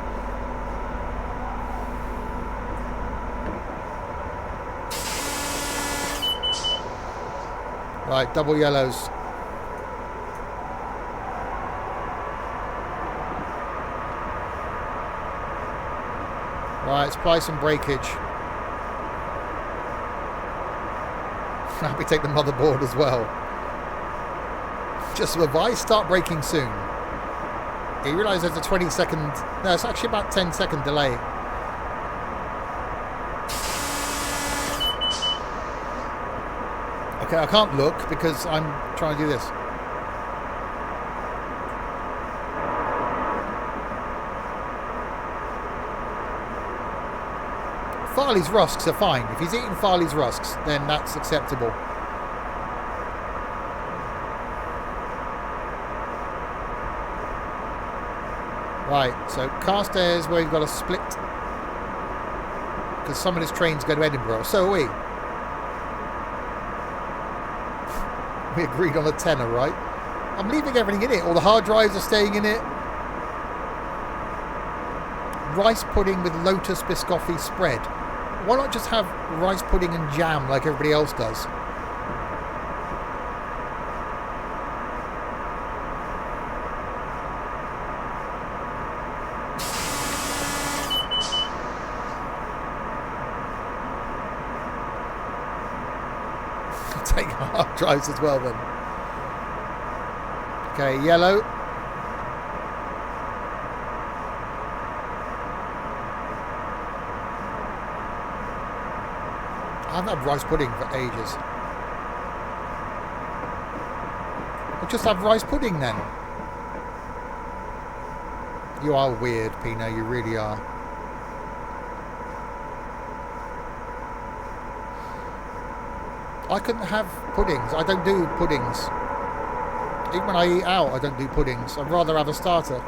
Right, double yellows. Right, let's apply some breakage. Now we take the motherboard as well. Just some advice, start braking soon. You realise there's a 20-second... No, it's actually about 10-second delay. Okay, I can't look because I'm trying to do this. Farley's rusks are fine. If he's eating Farley's rusks, then that's acceptable. Right, so Carstairs, where we've got a split. Because some of his trains go to Edinburgh. So are we. We agreed on a tenner, right? I'm leaving everything in it. All the hard drives are staying in it. Rice pudding with lotus biscotti spread. Why not just have rice pudding and jam like everybody else does? Take hard drives as well then. Okay, yellow. I haven't had rice pudding for ages. I'll just have rice pudding then. You are weird, Pino, you really are. I couldn't have puddings. I don't do puddings. Even when I eat out, I don't do puddings. I'd rather have a starter.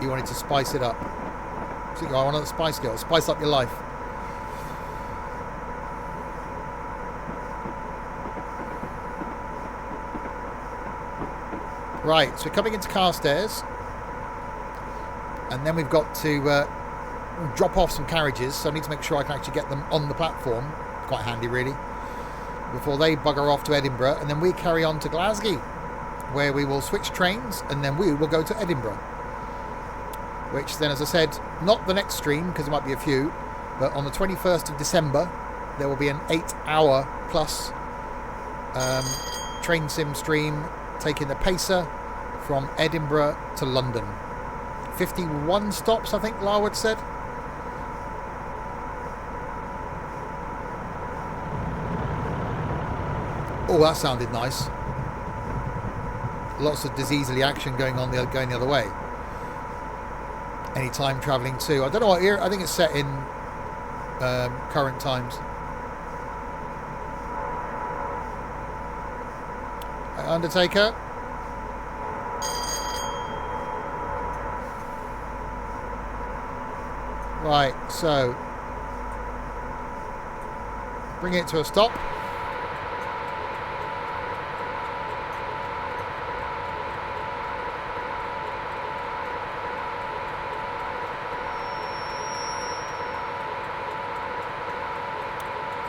You wanted to spice it up. So I want a spice girl. Spice up your life. Right, so we're coming into Carstairs. And then we've got to drop off some carriages. So I need to make sure I can actually get them on the platform. Quite handy, really. Before they bugger off to Edinburgh. And then we carry on to Glasgow, where we will switch trains. And then we will go to Edinburgh. Which then, as I said, not the next stream, because there might be a few. But on the 21st of December, there will be an 8-hour plus Trainsim stream taking the Pacer from Edinburgh to London. 51 stops, I think Larwood said. Oh, that sounded nice. Lots of diseasely action going on going the other way. Any time travelling too. I don't know what era. I think it's set in current times. Undertaker. Right, so bring it to a stop.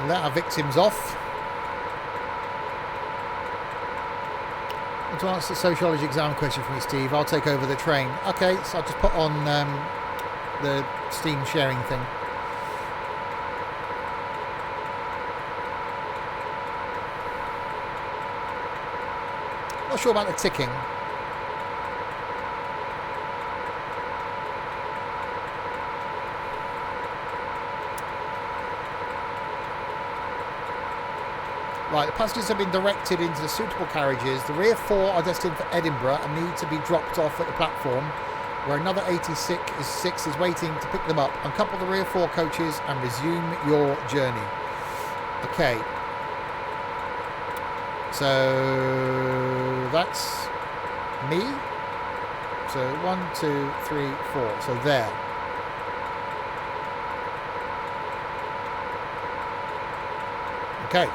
Let our victims off. To answer the sociology exam question for me, Steve, I'll take over the train. Okay, so I'll just put on the Steam sharing thing. Not sure about the ticking. Right, the passengers have been directed into the suitable carriages. The rear four are destined for Edinburgh and need to be dropped off at the platform, where another 86 is waiting to pick them up. Uncouple the rear four coaches and resume your journey. Okay. So that's me. So 1, 2, 3, 4. So there. Okay.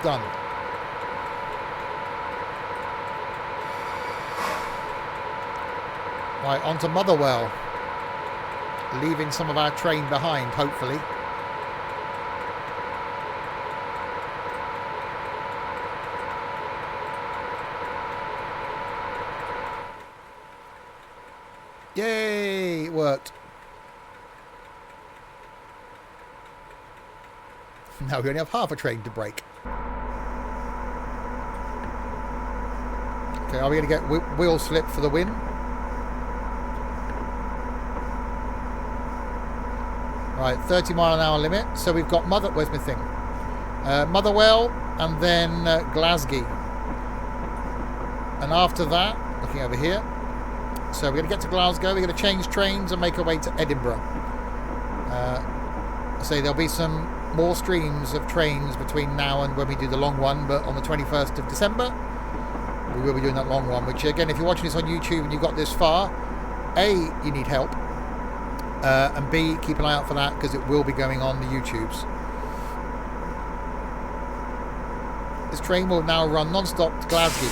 Done. Right, on to Motherwell. Leaving some of our train behind, hopefully. Yay, it worked. Now we only have half a train to break. Okay, are we going to get wheel slip for the win? Right, 30-mile-an-hour limit. So we've got where's my thing? Motherwell and then Glasgow. And after that, looking over here. So we're going to get to Glasgow. We're going to change trains and make our way to Edinburgh. So there'll be some more streams of trains between now and when we do the long one. But on the 21st of December, we will be doing that long one. Which, again, if you're watching this on YouTube and you got this far, A, you need help. And B, keep an eye out for that because it will be going on the YouTubes. This train will now run non-stop to Glasgow.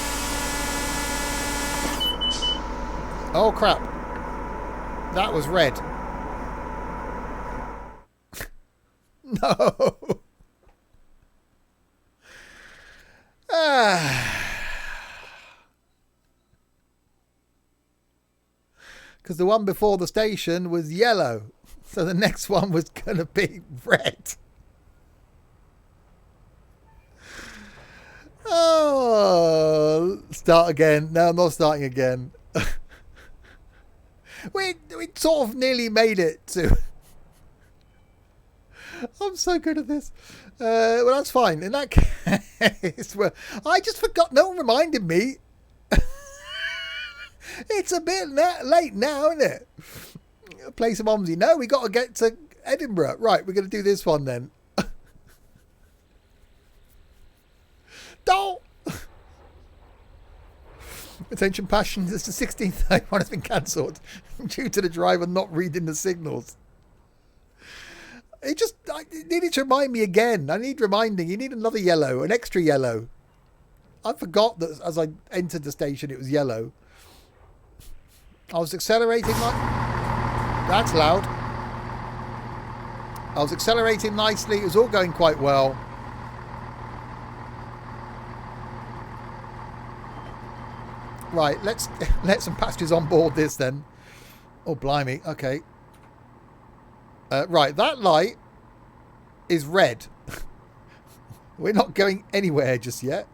Oh crap. That was red. No. Because the one before the station was yellow. So the next one was going to be red. Oh, start again. No, I'm not starting again. we sort of nearly made it to... I'm so good at this. Well, that's fine. In that case, well, I just forgot. No one reminded me. It's a bit late now, isn't it? Play some Omsy. No, we got to get to Edinburgh. Right, we're going to do this one then. Don't. Attention passengers, it's the 16th day one has been cancelled due to the driver not reading the signals. It needed to remind me again. I need reminding. You need another yellow, an extra yellow. I forgot that as I entered the station it was yellow. I was accelerating that's loud. I was accelerating nicely. It was all going quite well. Right, let's let some passengers on board this then. Oh, blimey. Okay. Right, that light is red. We're not going anywhere just yet.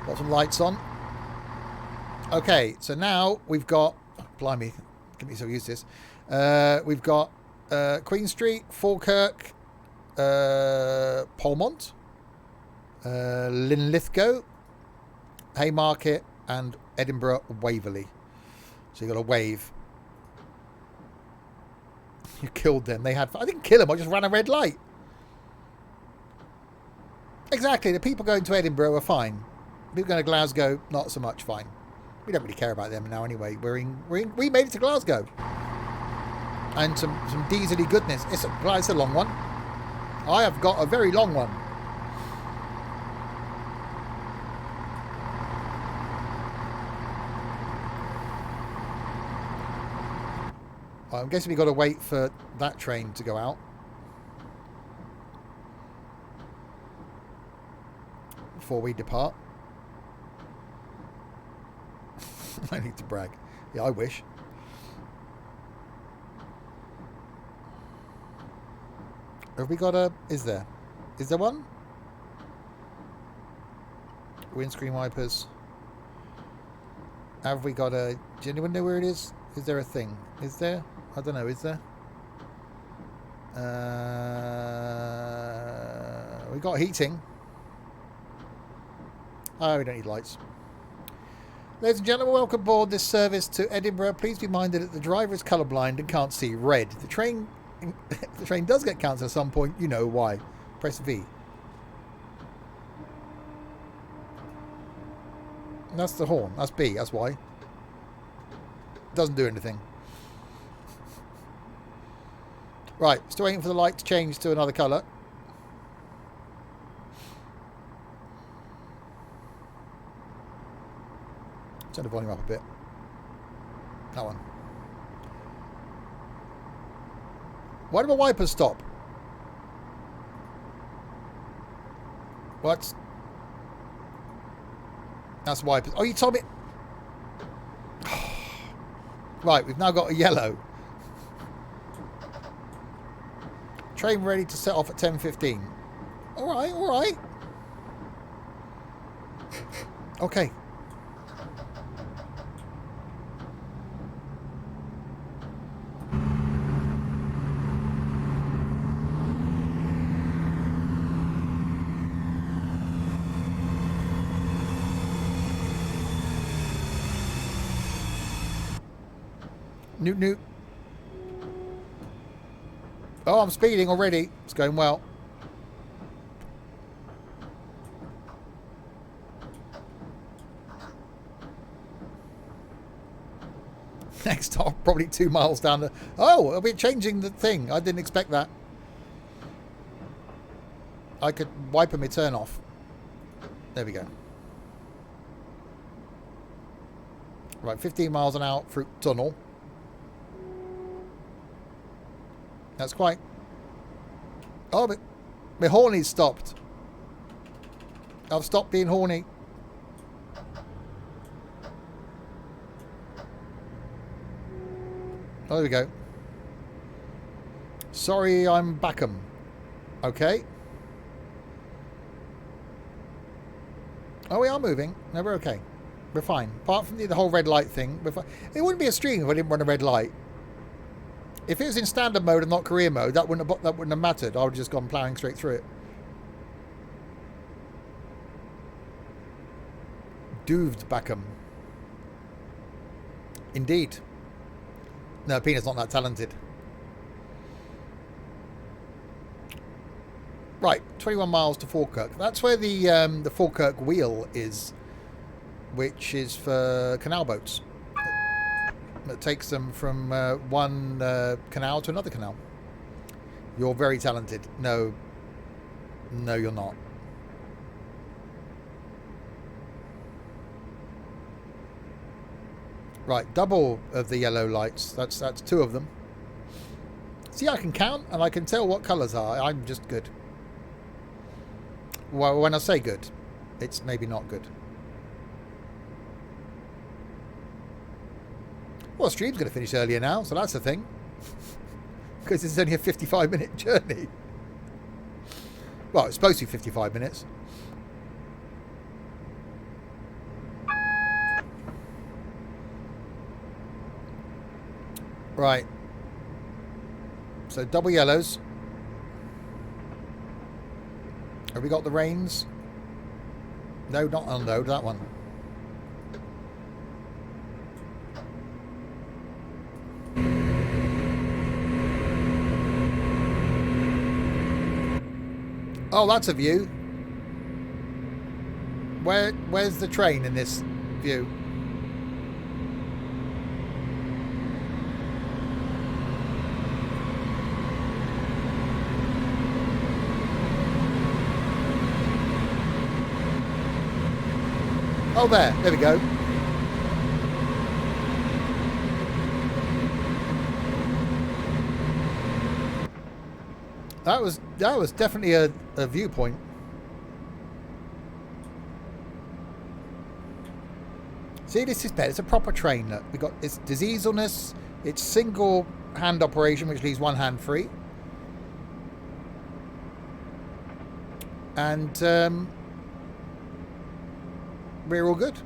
Got some lights on. Okay, so now we've got... Oh, blimey, get me so used to this. We've got Queen Street, Falkirk, Polmont, Linlithgow, Haymarket, and Edinburgh Waverley. So you got a wave. You killed them. I didn't kill them. I just ran a red light. Exactly. The people going to Edinburgh are fine. People going to Glasgow, not so much. Fine. We don't really care about them now anyway. We made it to Glasgow. And some diesely goodness. It's a long one. I have got a very long one. I'm guessing we've got to wait for that train to go out. Before we depart. I need to brag. Yeah, I wish. Have we got a... Is there one? Windscreen wipers. Have we got a... Does anyone know where it is? Is there a thing? Is there? I don't know. Is there? We got heating. Oh, we don't need lights. Ladies and gentlemen, welcome aboard this service to Edinburgh. Please be minded that the driver is colourblind and can't see red. The train does get cancelled at some point. You know why. Press V. That's the horn. That's B. That's why. Doesn't do anything. Right, still waiting for the light to change to another colour. Turn the volume up a bit. That one. Why do my wipers stop? What? That's wipers. Oh, you told me... Right, we've now got a yellow. Train ready to set off at 10:15. Alright, alright. Okay. Noot noot. Oh, I'm speeding already. It's going well. Next stop, probably 2 miles down the... Oh, are we changing the thing? I didn't expect that. I could wipe my turn off. There we go. Right, 15 miles an hour through tunnel. That's quite... Oh, but my horny's stopped. I've stopped being horny. Oh, there we go. Sorry, I'm Backham. Okay. Oh, we are moving. No, we're okay. We're fine. Apart from the whole red light thing, we're fine. It wouldn't be a stream if I didn't run a red light. If it was in standard mode and not career mode, that wouldn't have mattered. I would have just gone ploughing straight through it. Dooved Backham. Indeed. No, Peanut's not that talented. Right, 21 miles to Falkirk. That's where the Falkirk wheel is, which is for canal boats. That takes them from one canal to another canal. You're very talented. No, you're not. Right, double of the yellow lights. That's 2 of them. See, I can count and I can tell what colours are. I'm just good. Well, when I say good, it's maybe not good. Well, the stream's going to finish earlier now, so that's the thing. Because it's only a 55-minute journey. Well, it's supposed to be 55 minutes. Right. So double yellows. Have we got the reins? No, not unload, that one. Oh, that's a view. Where's the train in this view? Oh, there we go. That was definitely a viewpoint. See, this is better. It's a proper train. Look, we got it's dieselness. It's single hand operation, which leaves one hand free. And we're all good.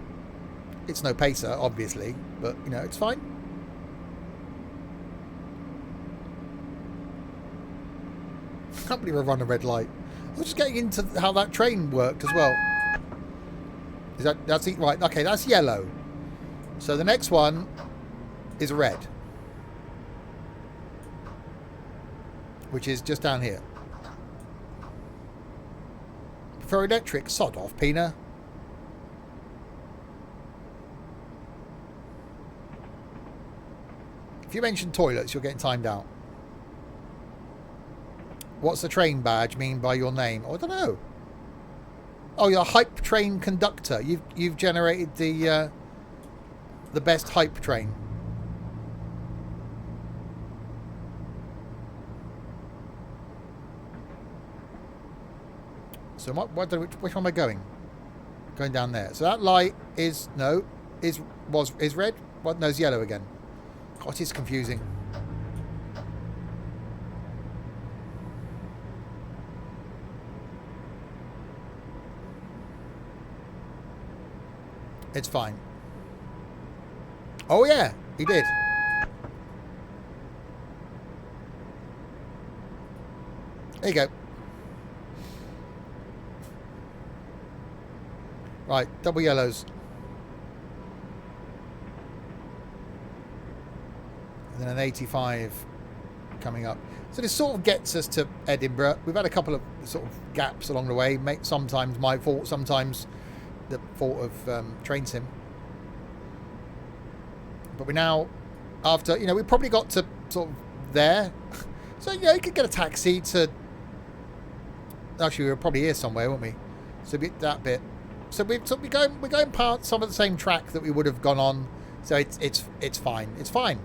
It's no pacer, obviously, but you know, it's fine. I can't believe I run a red light. I was just getting into how that train worked as well. Is that's it? Right, okay, that's yellow. So the next one is red, which is just down here. Prefer electric? Sod off, Pina. If you mention toilets, you're getting timed out. What's the train badge mean by your name? Oh, I don't know. Oh, you're a hype train conductor. You've generated the best hype train. So which one am I going? Going down there. So that light is red. What? No, it's yellow again. God, it's confusing. It's fine. Oh yeah, he did. There you go. Right, double yellows. And then an 85 coming up. So this sort of gets us to Edinburgh. We've had a couple of sort of gaps along the way. Sometimes my fault, sometimes the fault of Trainsim. But we're now, after, you know, we probably got to sort of there. So, you know, you could get a taxi to, actually we were probably here somewhere, weren't we? So that bit. So we're going past some of the same track that we would have gone on. So it's fine. It's fine.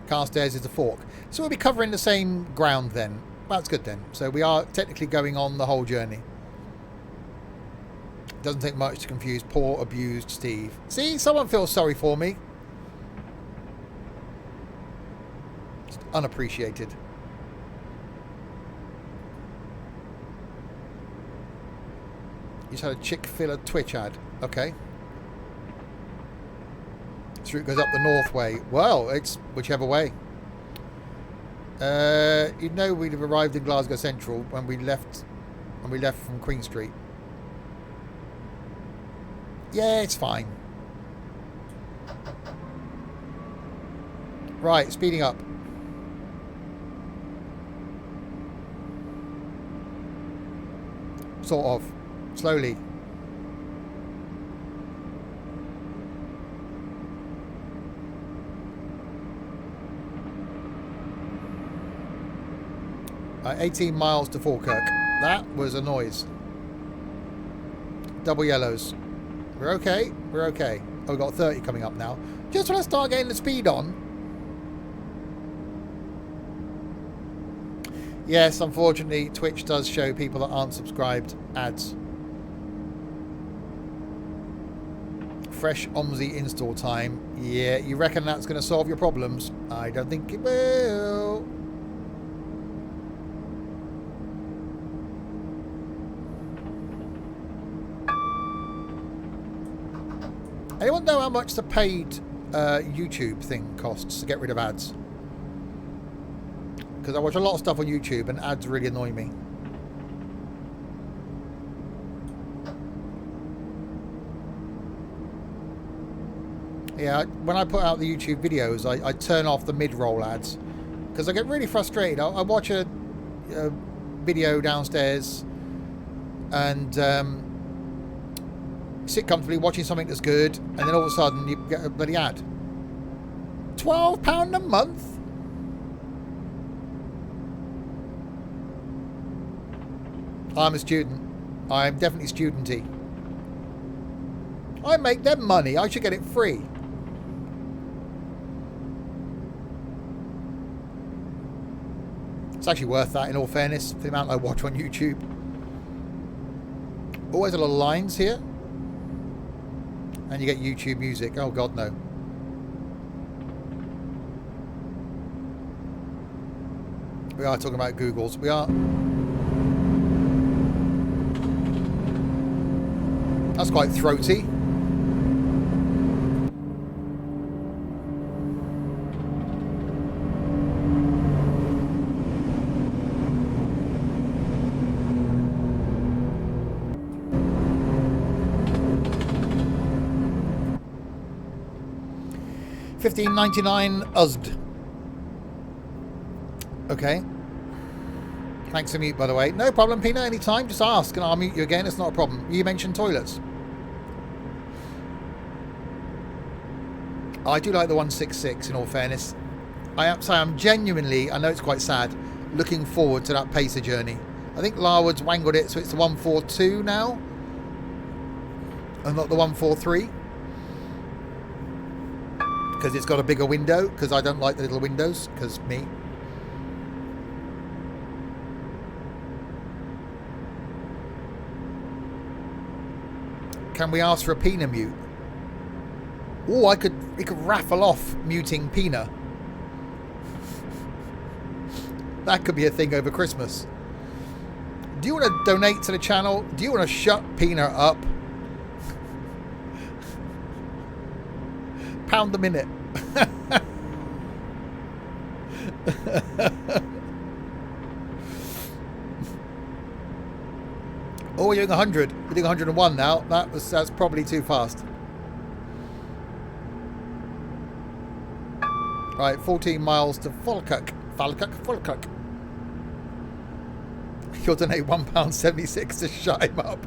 Carstairs is the fork. So we'll be covering the same ground then. That's good then. So we are technically going on the whole journey. Doesn't take much to confuse poor, abused Steve. See, someone feels sorry for me. Just unappreciated. You just had a Chick-fil-A Twitch ad. Okay. This route goes up the north way. Well, it's whichever way. You know, we'd have arrived in Glasgow Central when we left from Queen Street. Yeah, it's fine. Right, speeding up. Sort of. Slowly. Right, 18 miles to Falkirk. That was a noise. Double yellows. We're okay. We're okay. Oh, we've got 30 coming up now. Just when I start getting the speed on. Yes, unfortunately, Twitch does show people that aren't subscribed ads. Fresh OMSI install time. Yeah, you reckon that's going to solve your problems? I don't think it will. Anyone know how much the paid YouTube thing costs to get rid of ads? Because I watch a lot of stuff on YouTube and ads really annoy me. Yeah, when I put out the YouTube videos, I turn off the mid-roll ads because I get really frustrated. I watch a video downstairs and sit comfortably watching something that's good, and then all of a sudden you get a bloody ad. £12 a month? I'm a student. I'm definitely studenty. I make them money. I should get it free. It's actually worth that, in all fairness, for the amount I watch on YouTube. Always a lot of lines here. And you get YouTube music. Oh, God, no. We are talking about Googles. We are. That's quite throaty. $15.99 USD. Okay. Thanks for mute, by the way. No problem, Pina. Anytime. Just ask and I'll mute you again. It's not a problem. You mentioned toilets. I do like the 166, in all fairness. I'm genuinely, I know it's quite sad, looking forward to that Pacer journey. I think Larwood's wangled it, so it's the 142 now. And not the 143. Because it's got a bigger window. Because I don't like the little windows. Because me. Can we ask for a Pina mute? Oh, we could raffle off muting Pina. That could be a thing over Christmas. Do you want to donate to the channel? Do you want to shut Pina up? £1 a minute. Oh, we're doing 100. We're doing 101 now. That's probably too fast. Right, 14 miles to Falkirk. Falkirk. You'll donate £1.76 to shut him up.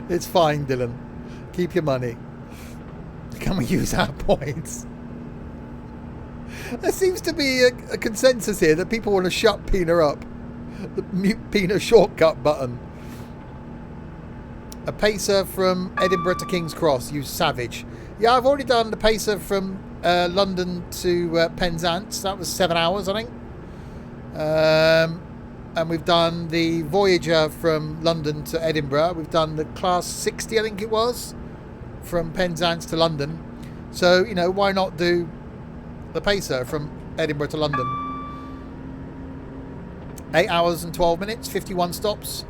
It's fine, Dylan. Keep your money. Can we use our points? There seems to be a consensus here that people want to shut Pina up. The mute Pina shortcut button. A Pacer from Edinburgh to King's Cross. You savage. Yeah, I've already done the Pacer from London to Penzance. That was 7 hours, I think. And we've done the Voyager from London to Edinburgh. We've done the Class 60, I think it was, from Penzance to London. So, you know, why not do the Pacer from Edinburgh to London? 8 hours and 12 minutes, 51 stops.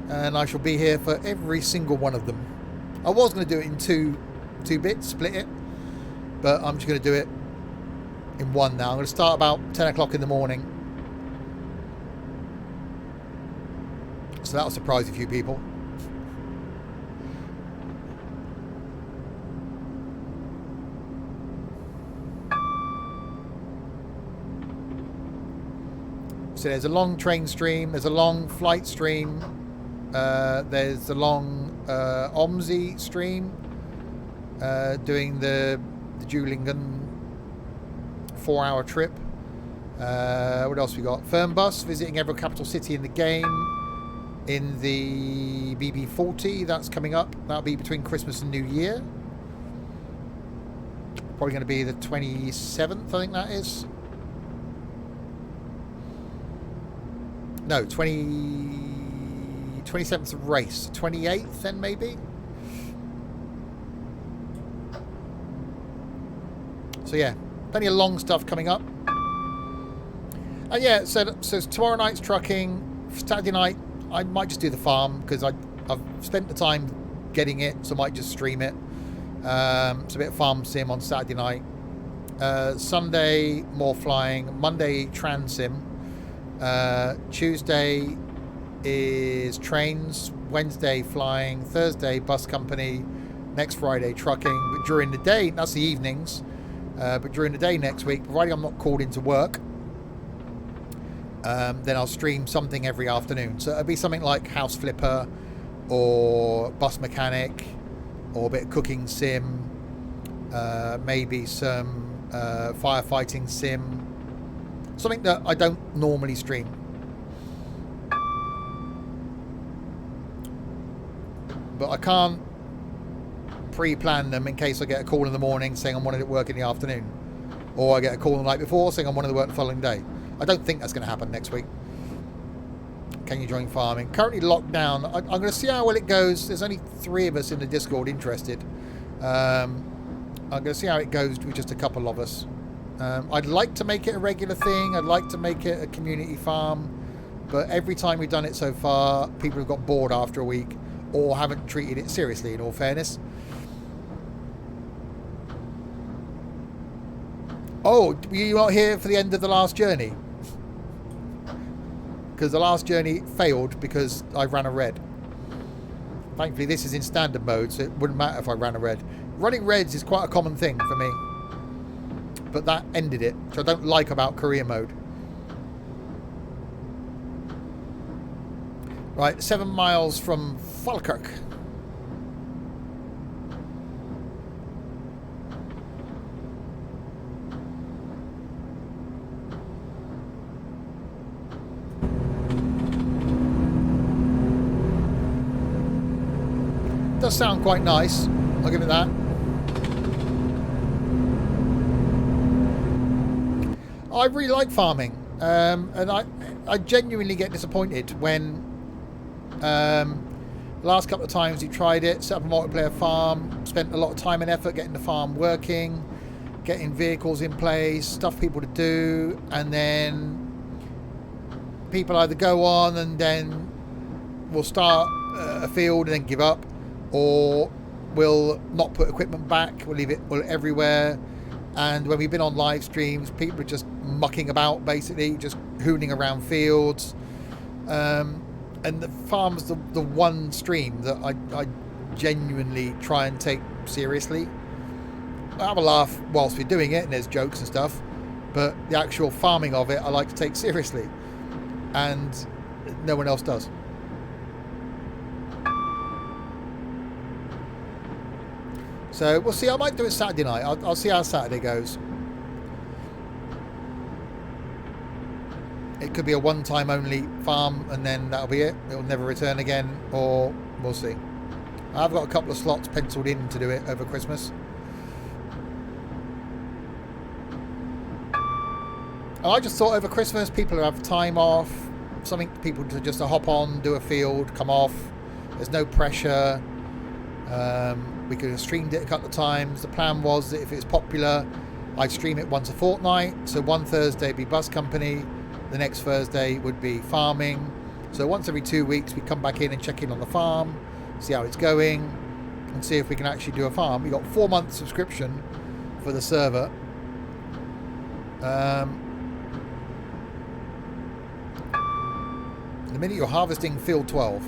And I shall be here for every single one of them. I was going to do it in two bits, split it. But I'm just going to do it in one now. I'm going to start about 10 o'clock in the morning. So that'll surprise a few people. So there's a long train stream, there's a long flight stream, There's the long Omsi stream, doing the Julingen 4-hour trip. What else we got? Fernbus visiting every capital city in the game in the BB40. That's coming up. That'll be between Christmas and New Year. Probably going to be the 27th, I think that is. No, 27th race. 28th then maybe? So yeah, plenty of long stuff coming up. And yeah, so tomorrow night's trucking. Saturday night, I might just do the farm because I've spent the time getting it, so I might just stream it. It's a bit of farm sim on Saturday night. Sunday, more flying. Monday, Trainsim. Tuesday is trains. Wednesday, flying. Thursday, bus company. Next Friday, trucking. But during the day, that's the evenings. But during the day next week, providing I'm not called into work, then I'll stream something every afternoon. So it'll be something like House Flipper or Bus Mechanic or a bit of cooking sim, maybe some firefighting sim, something that I don't normally stream. But I can't pre-plan them in case I get a call in the morning saying I'm wanted at work in the afternoon, or I get a call the night before saying I'm wanted to work the following day. I don't think that's going to happen next week. Can you join farming? Currently locked down. I'm going to see how well it goes. There's only 3 of us in the Discord interested. I'm going to see how it goes with just a couple of us. I'd like to make it a regular thing. I'd like to make it a community farm. But every time we've done it so far, people have got bored after a week or haven't treated it seriously, in all fairness. Oh, were you not here for the end of the last journey? Because the last journey failed because I ran a red. Thankfully this is in standard mode, so it wouldn't matter if I ran a red. Running reds is quite a common thing for me, but that ended it, which I don't like about career mode. Right, 7 miles from Falkirk. Does sound quite nice, I'll give it that. I really like farming, and I genuinely get disappointed when the last couple of times you tried it, set up a multiplayer farm, spent a lot of time and effort getting the farm working, getting vehicles in place, stuff people to do, and then people either go on and then will start a field and then give up, or we'll not put equipment back, we'll leave it everywhere. And when we've been on live streams, people are just mucking about, basically just hooning around fields, and the farm's the one stream that I genuinely try and take seriously. I have a laugh whilst we're doing it and there's jokes and stuff, but the actual farming of it I like to take seriously, and no one else does. So we'll see. I might do it Saturday night. I'll see how Saturday goes. It could be a one-time only farm and then that'll be it. It'll never return again, or we'll see. I've got a couple of slots penciled in to do it over Christmas. And I just thought over Christmas people who have time off, something people to just hop on, do a field, come off. There's no pressure. We could have streamed it a couple of times. The plan was that if it was popular, I'd stream it once a fortnight. So one Thursday would be bus company, the next Thursday would be farming. So once every 2 weeks we come back in and check in on the farm, see how it's going, and see if we can actually do a farm. We got 4 months subscription for the server. The minute you're harvesting field 12.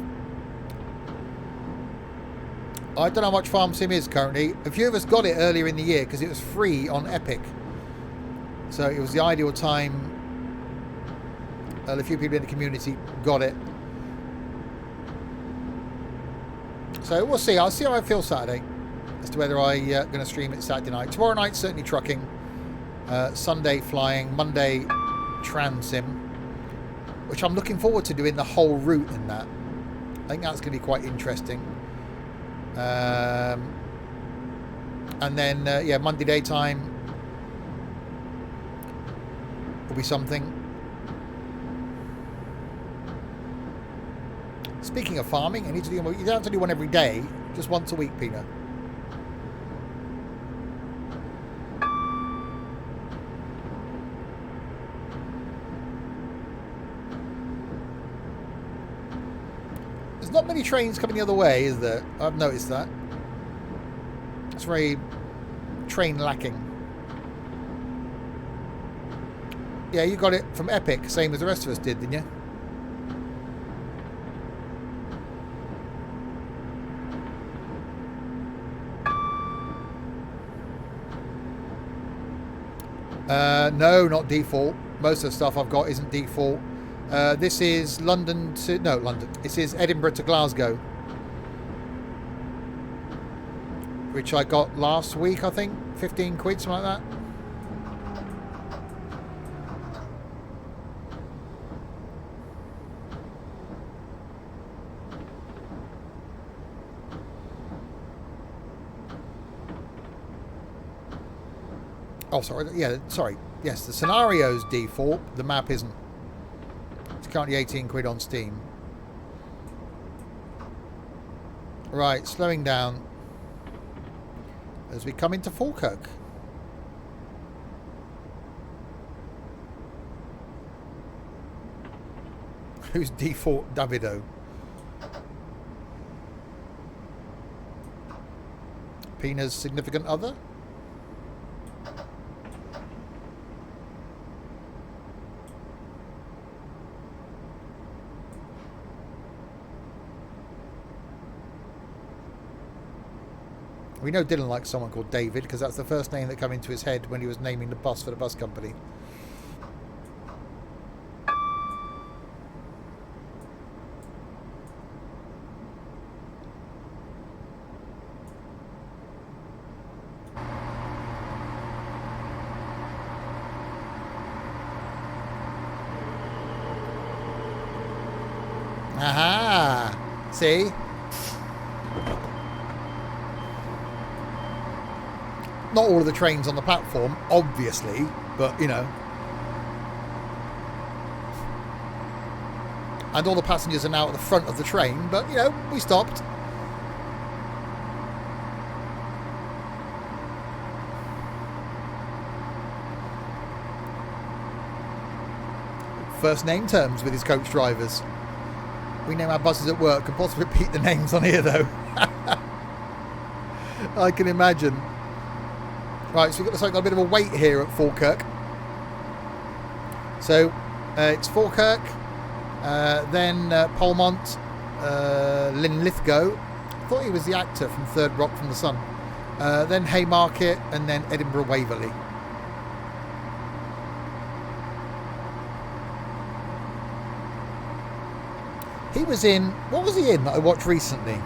I don't know how much Farm Sim is currently. A few of us got it earlier in the year because it was free on Epic. So it was the ideal time. A few people in the community got it. So we'll see. I'll see how I feel Saturday as to whether I'm going to stream it Saturday night. Tomorrow night, certainly trucking. Sunday flying. Monday, Trainsim, which I'm looking forward to doing the whole route in that. I think that's going to be quite interesting. And then, yeah, Monday daytime will be something. Speaking of farming, I need to do. You don't have to do one every day, just once a week, Pina. There's not many trains coming the other way, is there? I've noticed that. It's very train lacking. Yeah, you got it from Epic, same as the rest of us did, didn't you? No, not default. Most of the stuff I've got isn't default. This is London to... No, London. This is Edinburgh to Glasgow. Which I got last week, I think. 15 quid, something like that. Oh, sorry. Yeah, sorry. Yes, the scenario's default. The map isn't. It's currently 18 quid on Steam. Right, slowing down as we come into Falkirk. Who's default Davido? Pina's significant other? We know Dylan likes someone called David because that's the first name that came into his head when he was naming the bus for the bus company. Aha! See? Not all of the trains on the platform, obviously, but, you know. And all the passengers are now at the front of the train, but, you know, we stopped. First name terms with his coach drivers. We name our buses at work and possibly repeat the names on here, though. I can imagine. Right, so we've got a bit of a wait here at Falkirk. So it's Falkirk, then Polmont, Linlithgow. I thought he was the actor from Third Rock from the Sun. Then Haymarket, and then Edinburgh Waverley. He was in... What was he in that I watched recently?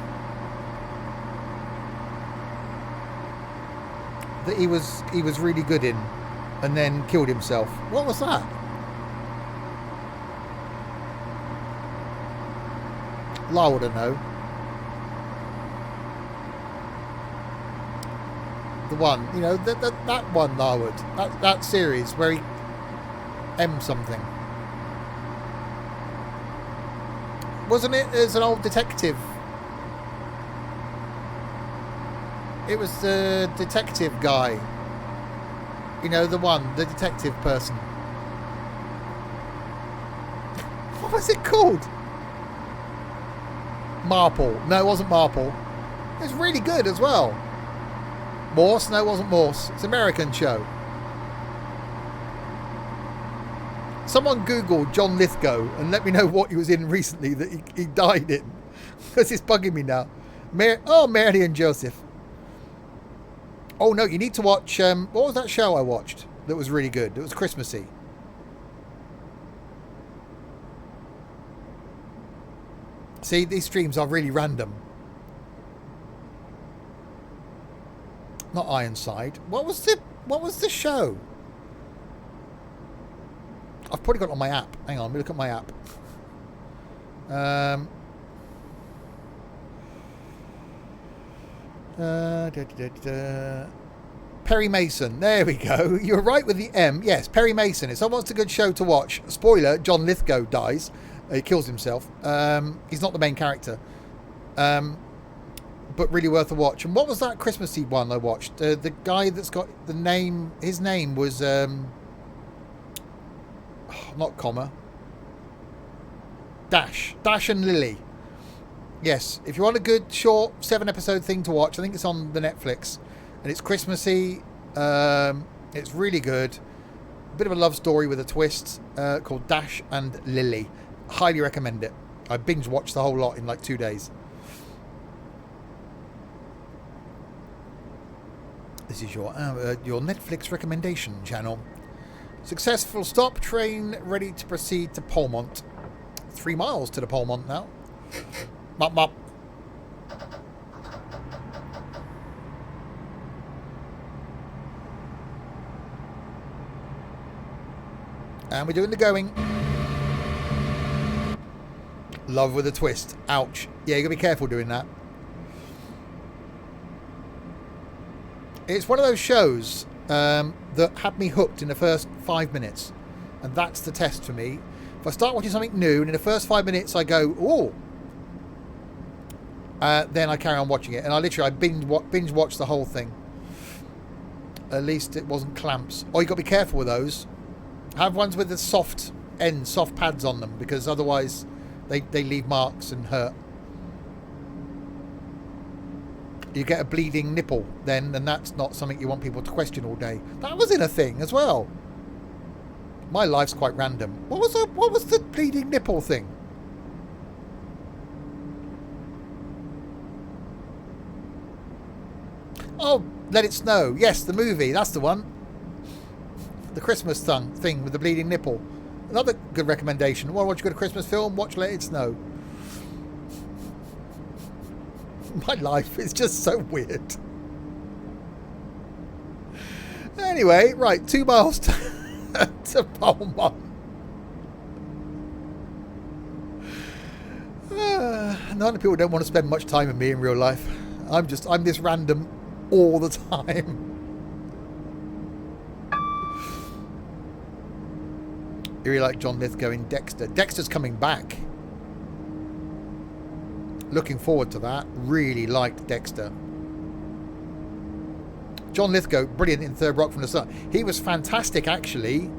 That he was really good in and then killed himself. What was that? Lar would have know. The one, you know, that one, Lar would. That series where he M something. Wasn't it as an old detective? It was the detective guy. You know, the one, the detective person. What was it called? Marple. No, it wasn't Marple. It was really good as well. Morse? No, it wasn't Morse. It's an American show. Someone Google John Lithgow and let me know what he was in recently that he died in. Because it's bugging me now. Mary and Joseph. Oh no, you need to watch, what was that show I watched that was really good? It was Christmassy. See, these streams are really random. Not Ironside. What was the show? I've probably got it on my app. Hang on, let me look at my app. Perry Mason. There we go. You're right with the M. Yes, Perry Mason. It's almost a good show to watch. Spoiler, John Lithgow dies. He kills himself. He's not the main character. But really worth a watch. And what was that Christmassy one I watched? The guy that's got the name... His name was... not comma. Dash and Lily. Yes, if you want a good short 7-episode thing to watch, I think it's on the Netflix, and it's Christmassy. It's really good. A bit of a love story with a twist, called Dash and Lily. Highly recommend it. I binge watched the whole lot in like 2 days. This is your Netflix recommendation channel. Successful stop, train ready to proceed to Polmont. 3 miles to the Polmont now. Mop, mop. And we're doing the going. Love with a twist. Ouch. Yeah, you gotta be careful doing that. It's one of those shows that had me hooked in the first 5 minutes. And that's the test for me. If I start watching something new and in the first 5 minutes I go, ooh, then I carry on watching it. And I binge watch the whole thing. At least it wasn't clamps. Oh, you got to be careful with those. Have ones with the soft ends, soft pads on them, because otherwise they leave marks and hurt. You get a bleeding nipple then, and that's not something you want people to question all day. That was in a thing as well. My life's quite random. What was the bleeding nipple thing? Oh, Let It Snow. Yes, the movie. That's the one. The Christmas thing with the bleeding nipple. Another good recommendation. Well, watch a good Christmas film, watch Let It Snow. My life is just so weird. Anyway, right, 2 miles to Polmont. None of people don't want to spend much time with me in real life. I'm this random all the time. You really like John Lithgow in Dexter. Dexter's coming back. Looking forward to that. Really liked Dexter. John Lithgow, brilliant in Third Rock from the Sun. He was fantastic, actually,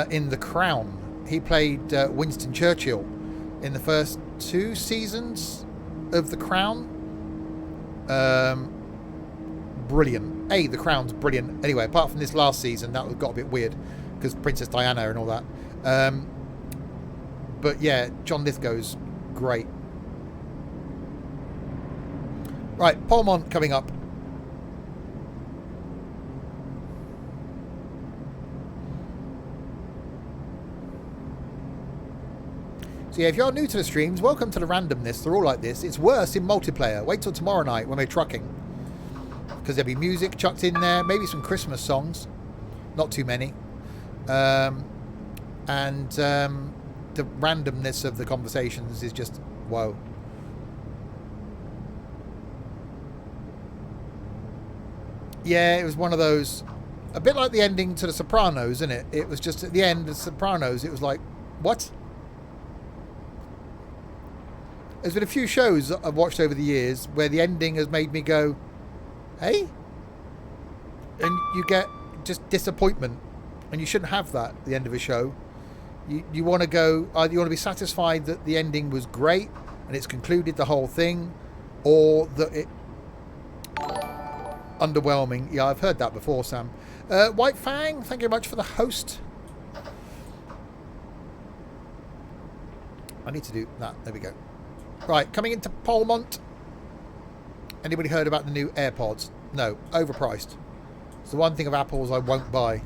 in The Crown. He played Winston Churchill in the first 2 seasons of The Crown. Brilliant. The Crown's brilliant. Anyway, apart from this last season, that got a bit weird because Princess Diana and all that. But yeah, John Lithgow's great. Right, Polmont coming up. So yeah, if you're new to the streams, welcome to the randomness. They're all like this. It's worse in multiplayer. Wait till tomorrow night when we're trucking. Because there'll be music chucked in there. Maybe some Christmas songs. Not too many. The randomness of the conversations is just, whoa. Yeah, it was one of those, a bit like the ending to The Sopranos, isn't it? It was just at the end of The Sopranos, it was like, what? There's been a few shows that I've watched over the years where the ending has made me go, hey? And you get just disappointment. And you shouldn't have that at the end of a show. You want to go, either you want to be satisfied that the ending was great and it's concluded the whole thing, or that it underwhelming. Yeah, I've heard that before, Sam. White Fang, thank you very much for the host. I need to do that. There we go. Right, coming into Polmont. Anybody heard about the new AirPods? No, overpriced. It's the one thing of Apple's I won't buy.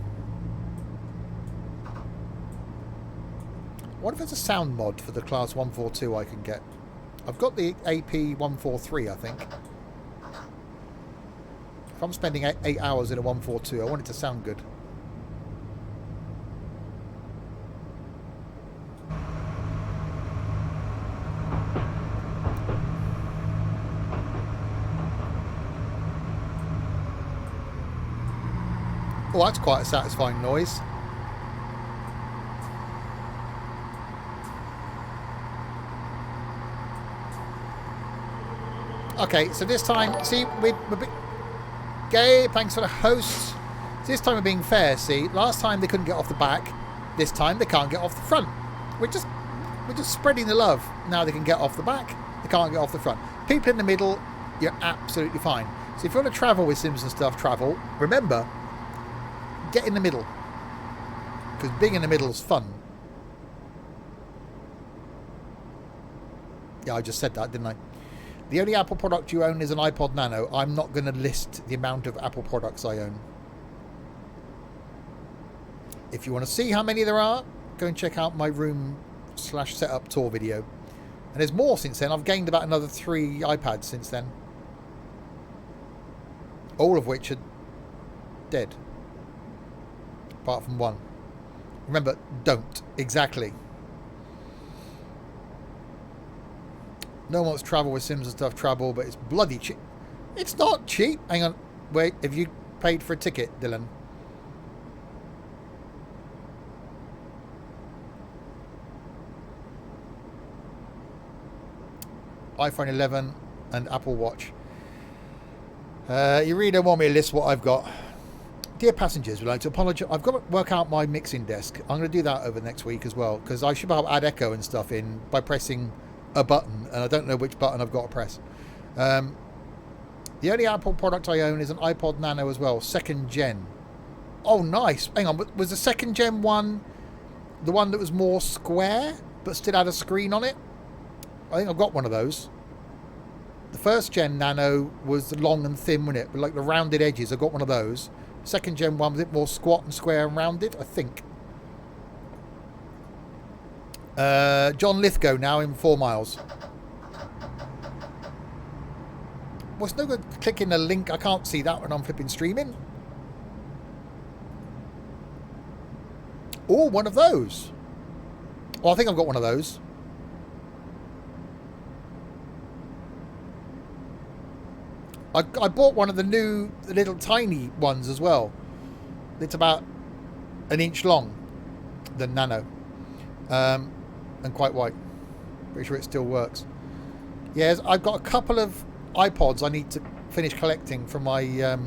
What if there's a sound mod for the Class 142 I can get? I've got the AP 143, I think. If If I'm spending 8 hours in a 142, I want it to sound good. Oh, that's quite a satisfying noise. Okay, so this time, see, we're gay. Thanks for the hosts. So this time we're being fair. See, last time they couldn't get off the back. This time they can't get off the front. We're just spreading the love. Now they can get off the back. They can't get off the front. People in the middle, you're absolutely fine. So if you want to travel with Sims and stuff, travel. Remember, get in the middle, because being in the middle is fun. Yeah, I just said that, didn't I? The only Apple product you own is an iPod Nano. I'm not going to list the amount of Apple products I own. If you want to see how many there are, go and check out my room/setup tour video. And there's more since then. I've gained about another 3 iPads since then. All of which are dead. Apart from one. Remember, don't. Exactly. No one wants to travel with Sims and stuff, travel, but it's bloody cheap. It's not cheap. Hang on. Wait, have you paid for a ticket, Dylan? iPhone 11 and Apple Watch. You really don't want me to list what I've got. Dear passengers, we'd like to apologise. I've got to work out my mixing desk. I'm going to do that over the next week as well, because I should be able to add echo and stuff in by pressing a button, and I don't know which button I've got to press. The only Apple product I own is an iPod Nano as well, 2nd gen. Oh, nice. Hang on, was the 2nd gen one the one that was more square but still had a screen on it? I think I've got one of those. The 1st gen Nano was long and thin, wasn't it? With like the rounded edges. I got one of those. 2nd gen one was a bit more squat and square and rounded, I think. John Lithgow now in 4 miles. What's no good clicking the link? I can't see that when I'm flipping streaming. Oh, one of those. Well, I think I've got one of those. I bought one of the new little tiny ones as well. It's about 1 inch long, the Nano. And quite white. Pretty sure it still works. Yes, I've got a couple of iPods I need to finish collecting from my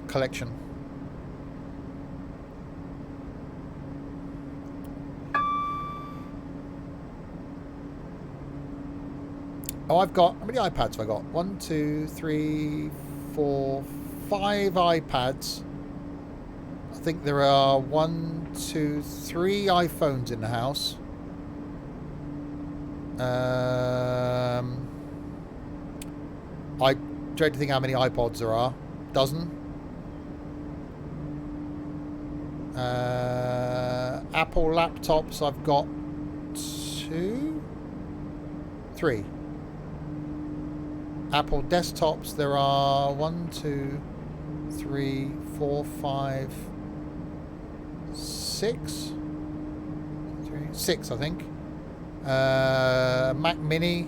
collection. Oh, I've got... How many iPads have I got? 1, 2, 3, 4, 5 iPads. I think there are 1, 2, 3 iPhones in the house. I dread to think how many iPods there are. Dozen. Apple laptops, I've got 2, 3. Apple desktops, there are 1, 2, 3, 4, 5, 6. 6, I think. Mac Mini.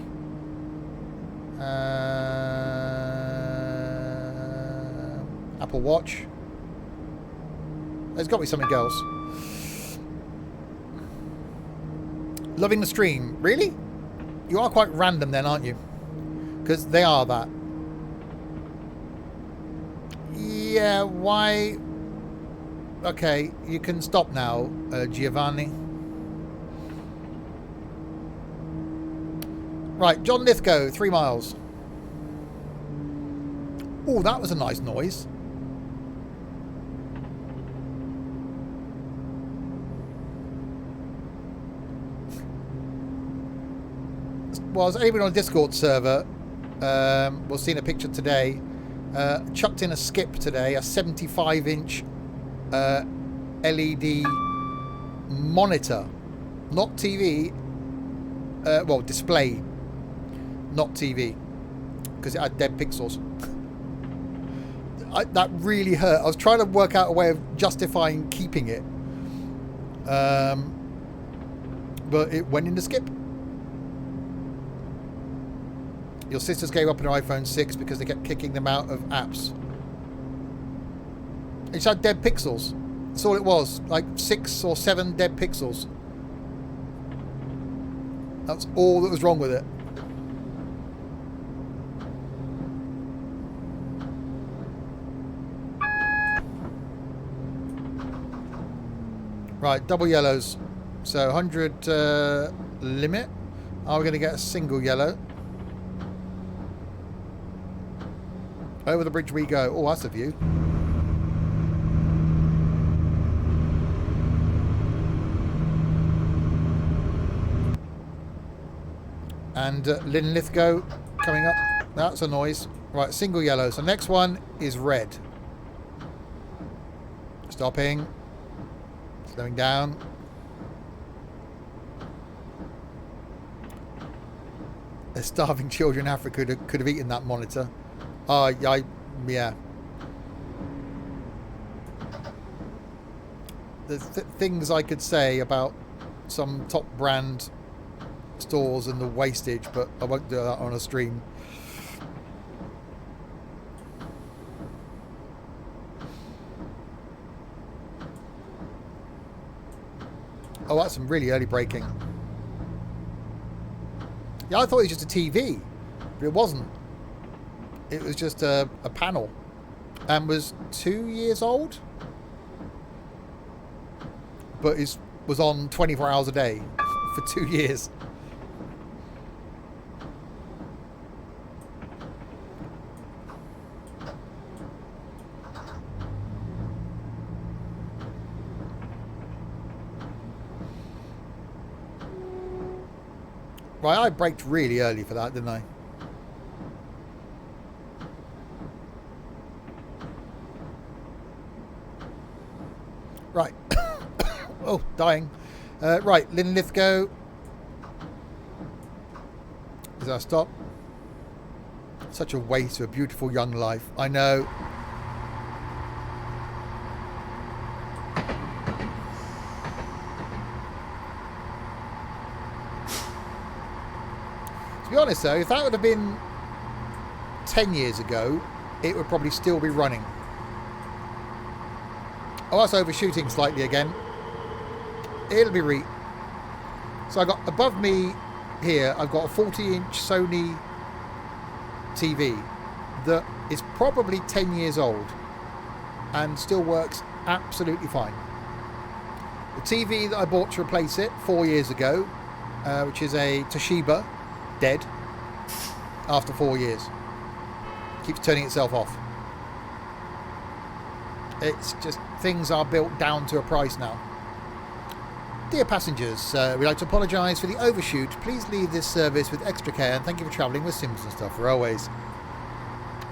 Apple Watch. There's got to be something else. Loving the stream. Really? You are quite random then, aren't you? Because they are that. Yeah, why? Okay, you can stop now, Giovanni. Right, John Lithgow, 3 miles. Oh, that was a nice noise. Well, I was able on a Discord server. We'll see in a picture today. Chucked in a skip today, a 75-inch LED monitor, not TV. Well, display, not TV, because it had dead pixels. that really hurt. I was trying to work out a way of justifying keeping it. But it went into skip. Your sisters gave up on her iPhone 6 because they kept kicking them out of apps. It just had dead pixels. That's all it was. Like 6 or 7 dead pixels. That's all that was wrong with it. Right, double yellows. So 100 limit. Are we going to get a single yellow? Over the bridge we go. Oh, that's a view. And Linlithgow coming up. That's a noise. Right, single yellow. So next one is red. Stopping. Slowing down. There's starving children in Africa could have eaten that monitor. Yeah. There's things I could say about some top brand stores and the wastage, but I won't do that on a stream. Oh, that's some really early braking. Yeah, I thought it was just a TV, but it wasn't. It was just a panel, and was 2 years old, but was on 24 hours a day for 2 years. Right, I braked really early for that, didn't I? Right. Oh, dying. Right, Linlithgow. Is our stop? Such a waste of a beautiful young life. I know. To be honest though, if that would have been 10 years ago, it would probably still be running. Oh, that's overshooting slightly again. It'll be So I got above me here, I've got a 40-inch Sony TV that is probably 10 years old and still works absolutely fine. The TV that I bought to replace it 4 years ago, which is a Toshiba, dead after 4 years. Keeps turning itself off. It's just, things are built down to a price now. Dear passengers, we'd like to apologise for the overshoot. Please leave this service with extra care and thank you for travelling with Sims and Stuff Railways.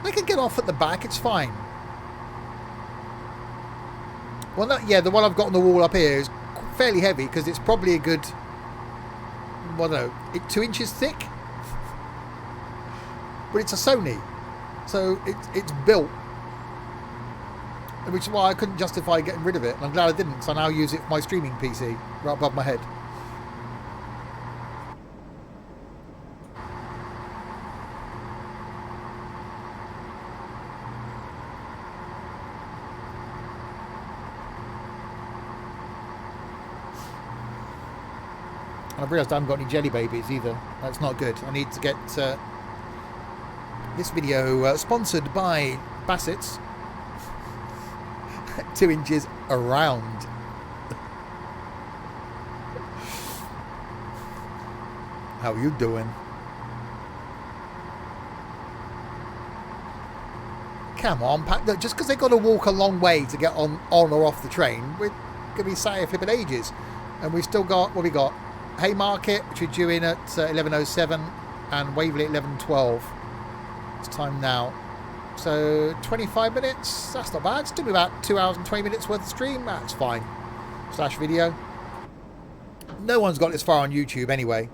They can get off at the back, it's fine. Well, no, yeah, the one I've got on the wall up here is fairly heavy because it's probably a good, well, no, 2 inches thick. But it's a Sony, so it's built. Which is why I couldn't justify getting rid of it. And I'm glad I didn't, because I now use it for my streaming PC, right above my head. And I've realised I haven't got any jelly babies either. That's not good. I need to get this video sponsored by Bassett's. 2 inches around. How you doing? Come on, look, just because they've got to walk a long way to get on or off the train, we're going to be sat here flipping ages. And we've still got, what we got? Haymarket, which we're due in at 11:07, and Waverley at 11:12. It's time now. So 25 minutes, that's not bad. It's still about 2 hours and 20 minutes worth of stream. That's fine. / video. No one's got this far on YouTube anyway.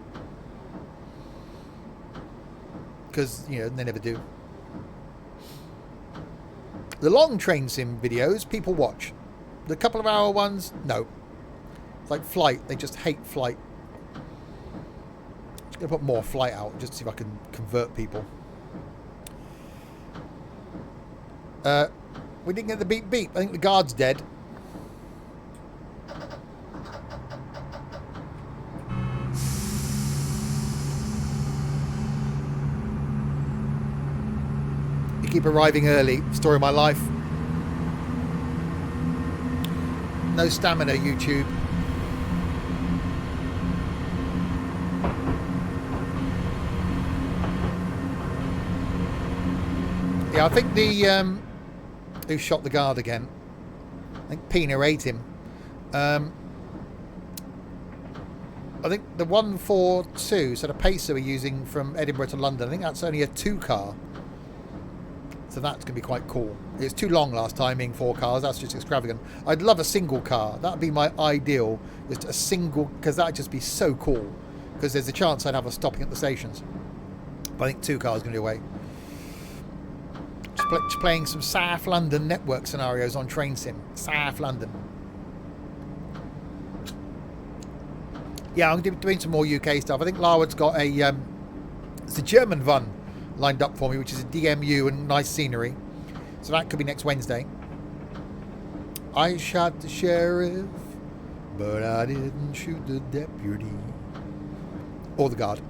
Because, you know, they never do. The long train sim videos, people watch. The couple of hour ones, no. It's like Flight. They just hate Flight. I'm going to put more Flight out just to see if I can convert people. We didn't get the beep beep. I think the guard's dead. You keep arriving early. Story of my life. No stamina, YouTube. Yeah, I think the who shot the guard again? I think Pina ate him. I think the 142, so the pacer we're using from Edinburgh to London, I think that's only a 2 car. So that's going to be quite cool. It was too long last time being 4 cars. That's just extravagant. I'd love a single car. That would be my ideal. Just a single, because that would just be so cool. Because there's a chance I'd have us stopping at the stations. But I think 2 cars going to be away. Just playing some South London network scenarios on Trainsim. South London. Yeah, I'm doing some more UK stuff. I think Larwood's got a it's a German one lined up for me, which is a DMU and nice scenery. So that could be next Wednesday. I shot the sheriff, but I didn't shoot the deputy. Or the guard.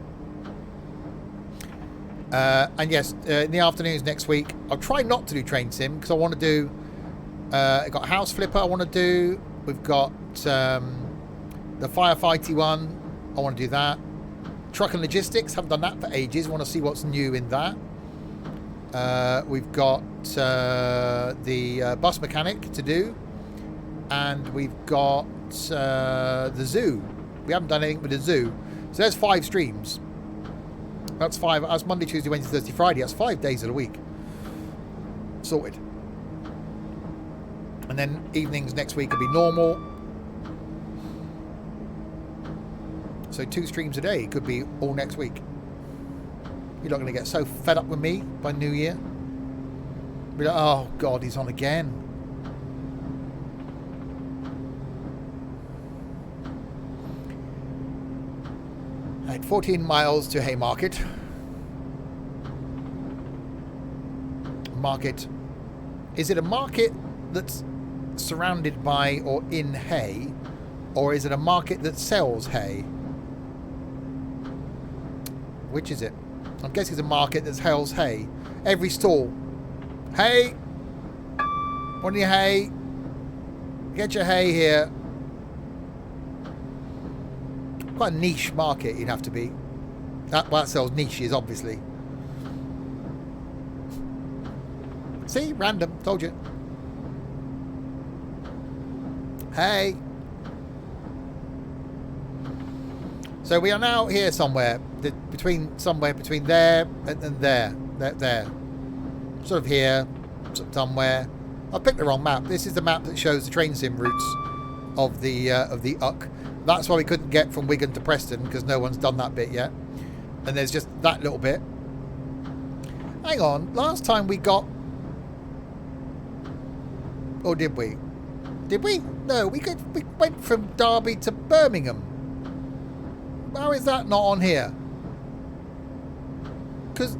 And yes, in the afternoons next week, I'll try not to do train sim because I want to do. I've got House Flipper I want to do. We've got the firefighting one. I want to do that. Truck and logistics. Haven't done that for ages. Want to see what's new in that. We've got the bus mechanic to do, and we've got the zoo. We haven't done anything with the zoo, so there's 5 streams. That's 5. That's Monday, Tuesday, Wednesday, Thursday, Friday. That's 5 days of the week. Sorted. And then evenings next week will be normal. So 2 streams a day could be all next week. You're not going to get so fed up with me by New Year. Be like, oh God, he's on again. Right, 14 miles to Haymarket. Market. Is it a market that's surrounded by or in hay? Or is it a market that sells hay? Which is it? I'm guessing it's a market that sells hay. Every stall. Hay! Want your hay? Get your hay here. Quite a niche market you'd have to be. That sells niches, obviously. See? Random. Told you. Hey. So we are now here somewhere. Somewhere between there and there. There. Sort of here. Somewhere. I picked the wrong map. This is the map that shows the train sim routes of the UC. That's why we couldn't get from Wigan to Preston, because no one's done that bit yet. And there's just that little bit. Hang on. Last time we got... Or did we? Did we? No, we went from Derby to Birmingham. How is that not on here? Because...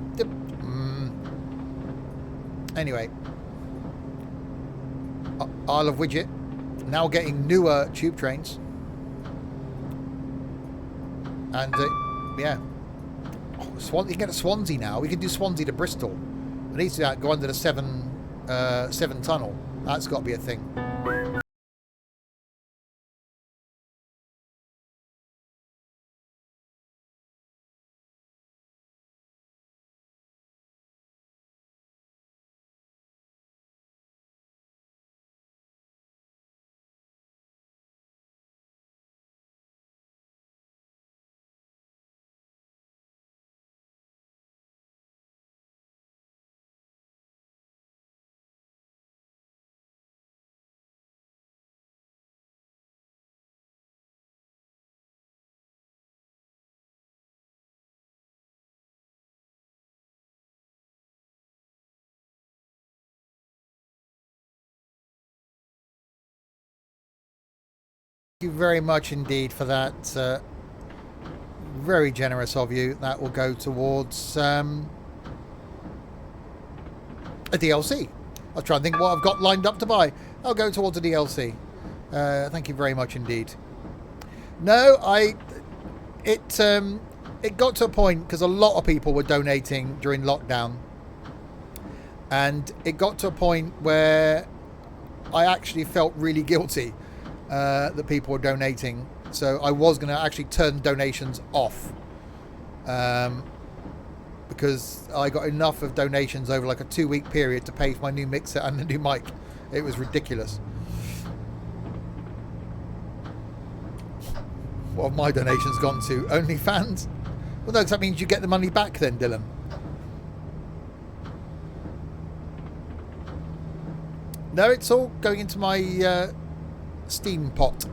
Anyway. Isle of Widget. Now getting newer tube trains. And, yeah. You can get to Swansea now. We can do Swansea to Bristol. At least go under the 7 tunnel. That's got to be a thing. you very much indeed for that. Very generous of you. That will go towards a DLC. I'll try and think what I've got lined up to buy. I'll go towards a DLC. Thank you very much indeed. No, it got to a point because a lot of people were donating during lockdown, and it got to a point where I actually felt really guilty that people were donating. So I was going to actually turn donations off because I got enough of donations over like a 2-week period to pay for my new mixer and the new mic. It was ridiculous. What have my donations gone to? OnlyFans? Well, no, because that means you get the money back then, Dylan. No, it's all going into my Steam pot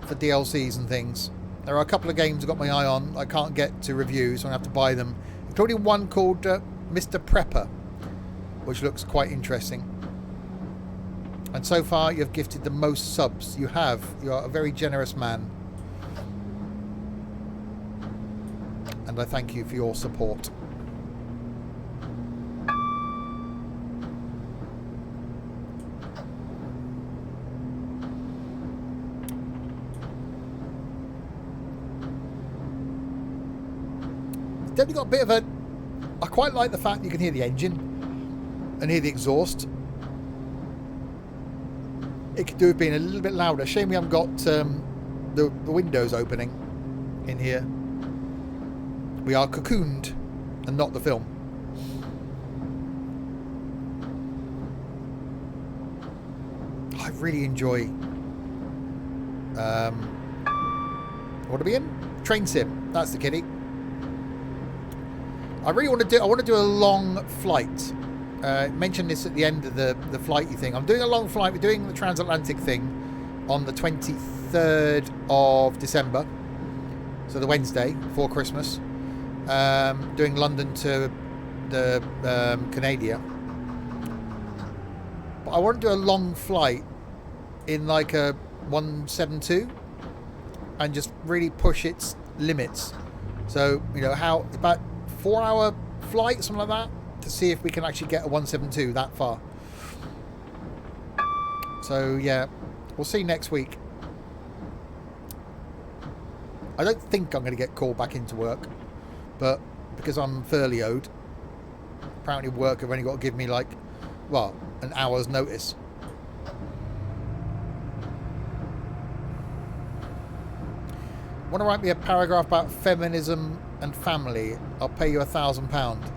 for DLCs and things. There are a couple of games I've got my eye on I can't get to review, so I have to buy them, including one called Mr. Prepper, which looks quite interesting. And so far you've gifted the most subs. You have. You are a very generous man, and I thank you for your support. Definitely got a bit of a... I quite like the fact you can hear the engine and hear the exhaust. It could do with being a little bit louder. Shame we haven't got the windows opening in here. We are cocooned and not the film. I really enjoy what are we in? Trainsim. That's the kitty. I really want to do. I want to do a long flight. Mentioned this at the end of the flighty thing. I'm doing a long flight. We're doing the transatlantic thing on the 23rd of December, so the Wednesday before Christmas. Doing London to the Canada. But I want to do a long flight in like a 172 and just really push its limits. So you know how about 4-hour flight, something like that, to see if we can actually get a 172 that far. So yeah, we'll see next week. I don't think I'm going to get called back into work, but because I'm furloughed, apparently work have only got to give me like, well, an hour's notice. Want to write me a paragraph about feminism and family? I'll pay you £1,000.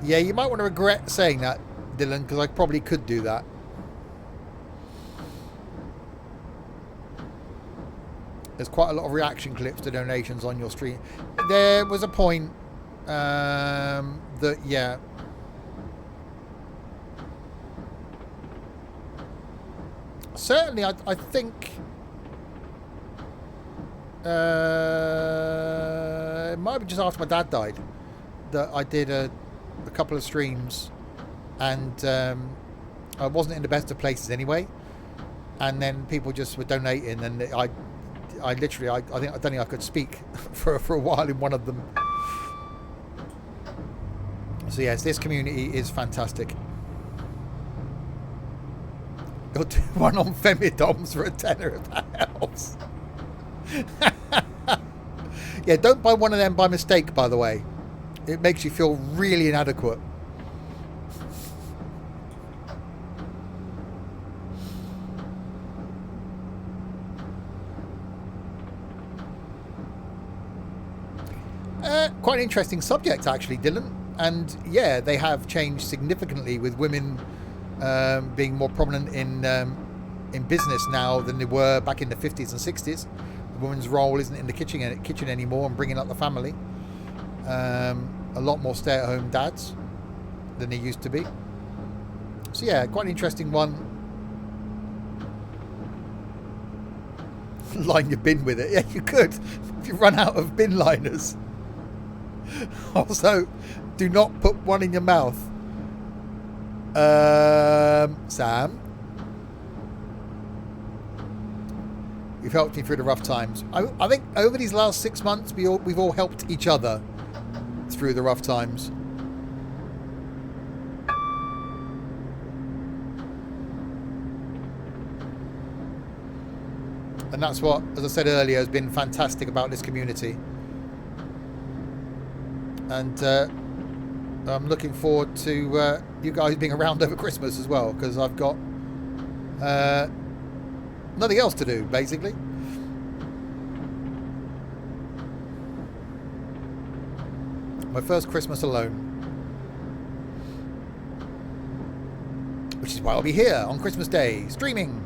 Yeah, you might want to regret saying that, Dylan, because I probably could do that. There's quite a lot of reaction clips to donations on your stream. There was a point that, yeah. Certainly, I think... it might be just after my dad died that I did a couple of streams, and I wasn't in the best of places anyway, and then people just were donating, and I literally I don't think I could speak for a while in one of them. So yes, this community is fantastic. You'll do one on Femidoms for a tenner if that helps. Yeah, don't buy one of them by mistake, by the way. It makes you feel really inadequate. Quite an interesting subject, actually, Dylan. And yeah, they have changed significantly with women being more prominent in business now than they were back in the 50s and 60s. The woman's role isn't in the kitchen anymore and bringing up the family. A lot more stay-at-home dads than they used to be. So yeah, quite an interesting one. Line your bin with it. Yeah, you could if you run out of bin liners. Also, do not put one in your mouth. Sam? You've helped me through the rough times. I think over these last 6 months, we've all helped each other through the rough times. And that's what, as I said earlier, has been fantastic about this community. And I'm looking forward to you guys being around over Christmas as well, because I've got nothing else to do, basically. My first Christmas alone. Which is why I'll be here on Christmas Day, streaming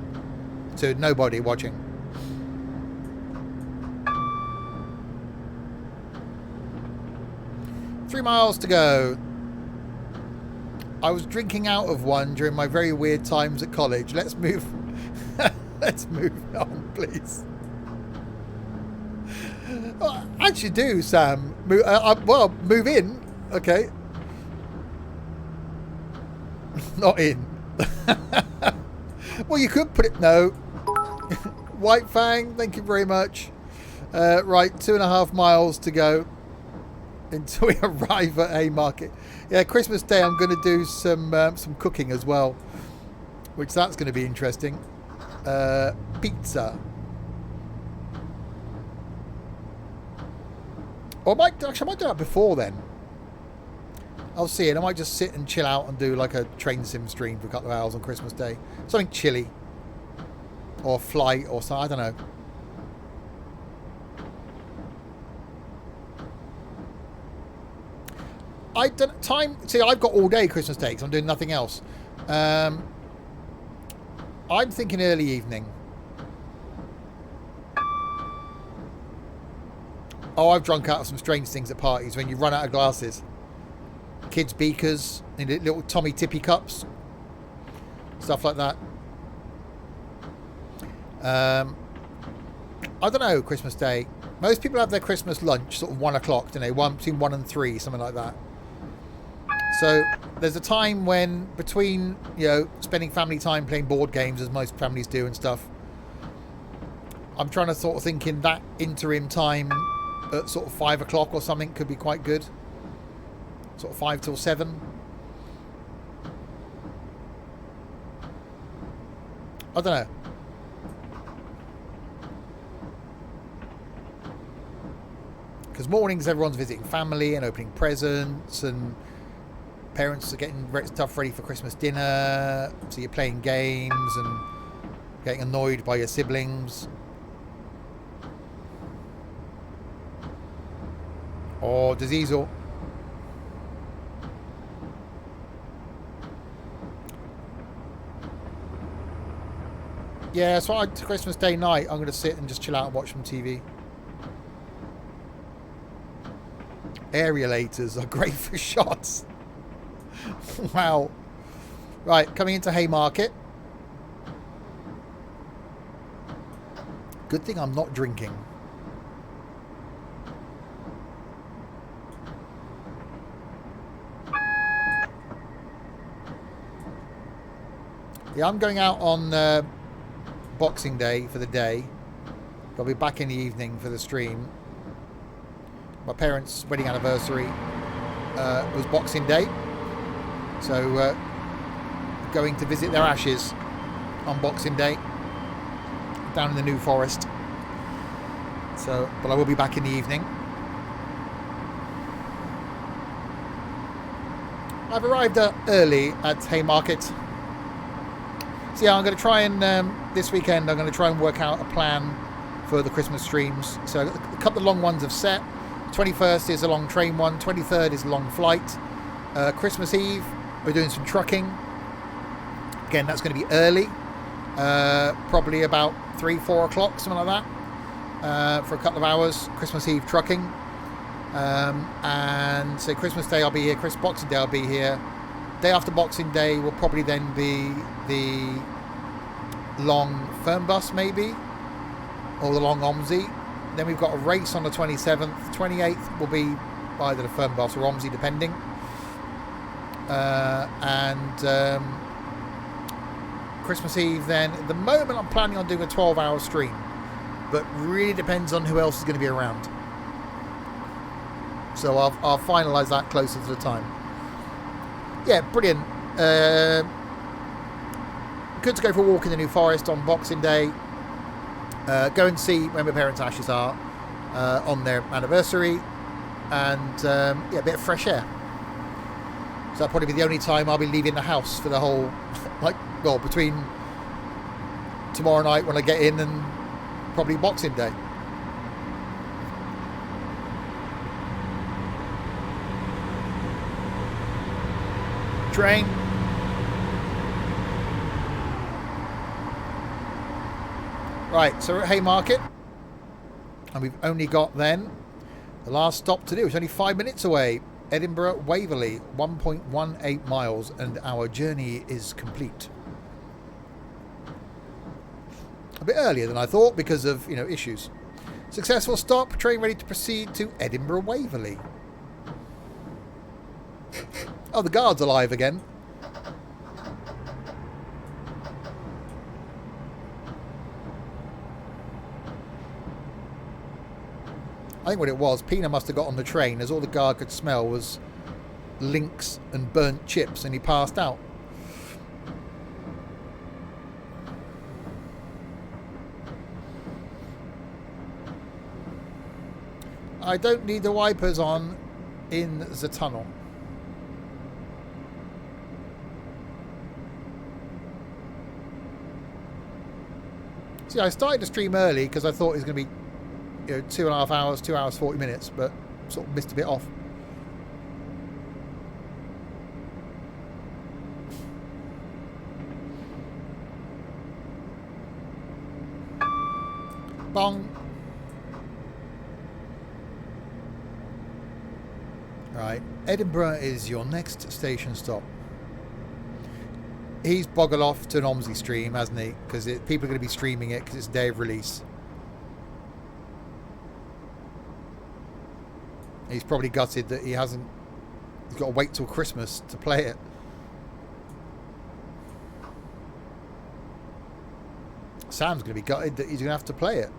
to nobody watching. Three miles to go. I was drinking out of one during my very weird times at college. Let's move. Let's move on, please. Actually, do Sam? Well, move in. Okay. Not in. Well, you could put it. No. White Fang. Thank you very much. Right, 2.5 miles to go until we arrive at Haymarket. Yeah, Christmas Day I'm going to do some cooking as well, which that's going to be interesting. Pizza. Or I might do that before then. I'll see it. I might just sit and chill out and do like a Trainsim stream for a couple of hours on Christmas Day. Something chilly. Or flight or something. I don't know. See, I've got all day Christmas Day because I'm doing nothing else. I'm thinking early evening. Oh, I've drunk out of some strange things at parties when you run out of glasses. Kids' beakers, little Tommy Tippy cups, stuff like that. I don't know, Christmas Day. Most people have their Christmas lunch sort of 1 o'clock, don't they? Between 1 and 3, something like that. So there's a time when between, spending family time playing board games, as most families do and stuff. I'm trying to sort of think in that interim time at sort of 5 o'clock or something could be quite good. Sort of 5 till 7. I don't know. Because mornings everyone's visiting family and opening presents, and parents are getting stuff ready for Christmas dinner, so you're playing games and getting annoyed by your siblings. Or Diesel. Yeah, so Christmas Day night, I'm going to sit and just chill out and watch some TV. Aerolators are great for shots. Wow. Right, coming into Haymarket. Good thing I'm not drinking. Yeah, I'm going out on Boxing Day for the day. I'll be back in the evening for the stream. My parents' wedding anniversary was Boxing Day. So going to visit their ashes on Boxing Day down in the New Forest. So, but I will be back in the evening. I've arrived early at Haymarket. So yeah, I'm going to try and this weekend I'm going to try and work out a plan for the Christmas streams. So a couple of long ones have set. 21st is a long train one. 23rd is a long flight. Christmas Eve we're doing some trucking. Again, that's going to be early. Probably about 3-4 o'clock, something like that, for a couple of hours. Christmas Eve trucking. And so Christmas Day I'll be here. Boxing Day I'll be here. Day after Boxing Day will probably then be the long firm bus maybe, or the long OMSI. Then we've got a race on the 27th. 28th will be either the firm bus or OMSI depending. And Christmas Eve then, at the moment I'm planning on doing a 12-hour stream. but really depends on who else is going to be around. So I'll finalise that closer to the time. Yeah, brilliant. Good to go for a walk in the New Forest on Boxing Day. Go and see where my parents' ashes are on their anniversary. And yeah, a bit of fresh air. So that'll probably be the only time I'll be leaving the house for the whole, between tomorrow night when I get in and probably Boxing Day. Train. Right, so we're at Haymarket, and we've only got then the last stop to do. It's only 5 minutes away. Edinburgh Waverley, 1.18 miles, and our journey is complete. A bit earlier than I thought because of, issues. Successful stop, train ready to proceed to Edinburgh Waverley. Oh, the guard's alive again. I think what it was, Pina must have got on the train as all the guard could smell was links and burnt chips, and he passed out. I don't need the wipers on in the tunnel. See, I started to stream early because I thought it was going to be 2.5 hours, 2 hours 40 minutes, but sort of missed a bit off. Bong. Right, Edinburgh is your next station stop. He's boggled off to an OMSI stream, hasn't he? Because people are going to be streaming it because it's day of release. He's probably gutted that he's got to wait till Christmas to play it. Sam's going to be gutted that he's going to have to play it.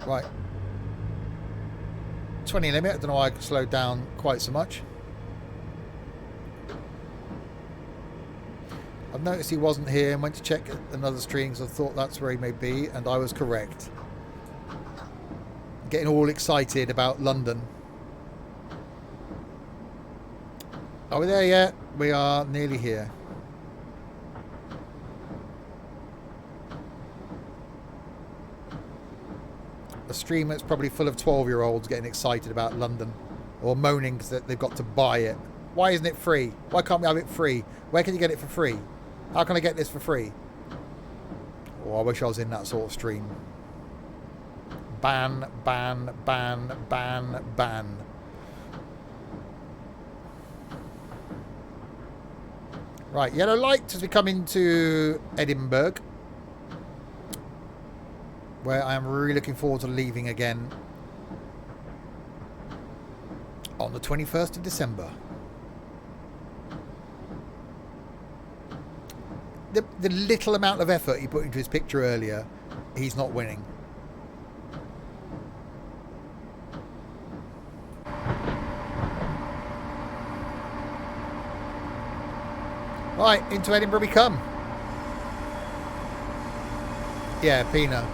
Right. 20 limit. I don't know why I could slow down quite so much. I've noticed he wasn't here and went to check another stream because I thought that's where he may be, and I was correct. Getting all excited about London. Are we there yet? We are nearly here. A stream that's probably full of 12-year-olds getting excited about London, or moaning that they've got to buy it. Why isn't it free? Why can't we have it free? Where can you get it for free? How can I get this for free? Oh, I wish I was in that sort of stream. Ban, ban, ban, ban, ban. Right, yellow light as we come into Edinburgh, where I am really looking forward to leaving again on the 21st of December. The little amount of effort he put into his picture earlier, he's not winning. Right, into Edinburgh we come. Yeah, Pina.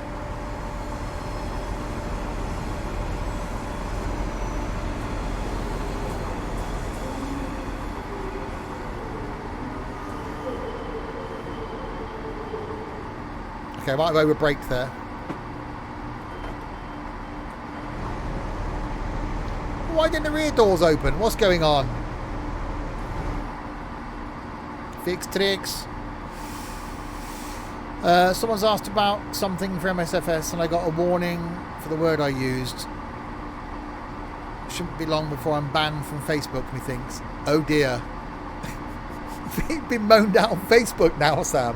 Okay, might have overbraked there. Why didn't the rear doors open? What's going on? Fix tricks. Someone's asked about something for MSFS and I got a warning for the word I used. Shouldn't be long before I'm banned from Facebook, methinks. Oh dear. You've been moaned out on Facebook now, Sam.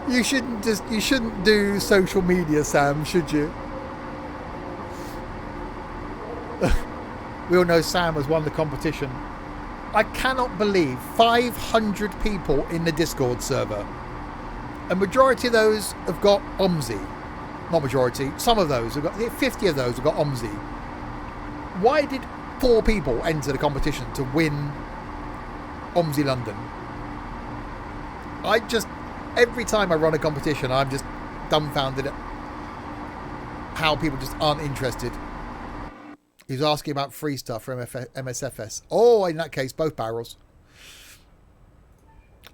You shouldn't do social media, Sam, should you? We all know Sam has won the competition. I cannot believe 500 people in the Discord server. A majority of those have got OMSI. Not majority, some of those have got 50 of those have got OMSI. Why did 4 people enter the competition to win OMSI London? Every time I run a competition, I'm just dumbfounded at how people just aren't interested. He's asking about free stuff for MSFS. Oh, in that case, both barrels.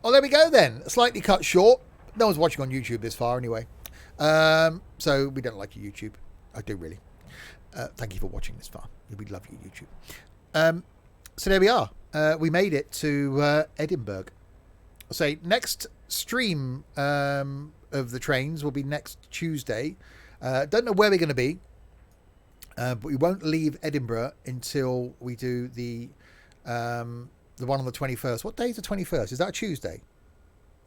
Oh, there we go then. Slightly cut short. No one's watching on YouTube this far anyway. So we don't like you, YouTube. I do really. Thank you for watching this far. We love you, YouTube. So there we are. We made it to Edinburgh. I'll say next stream of the trains will be next Tuesday. Don't know where we're going to be. But we won't leave Edinburgh until we do the one on the 21st. What day is the 21st? Is that a Tuesday?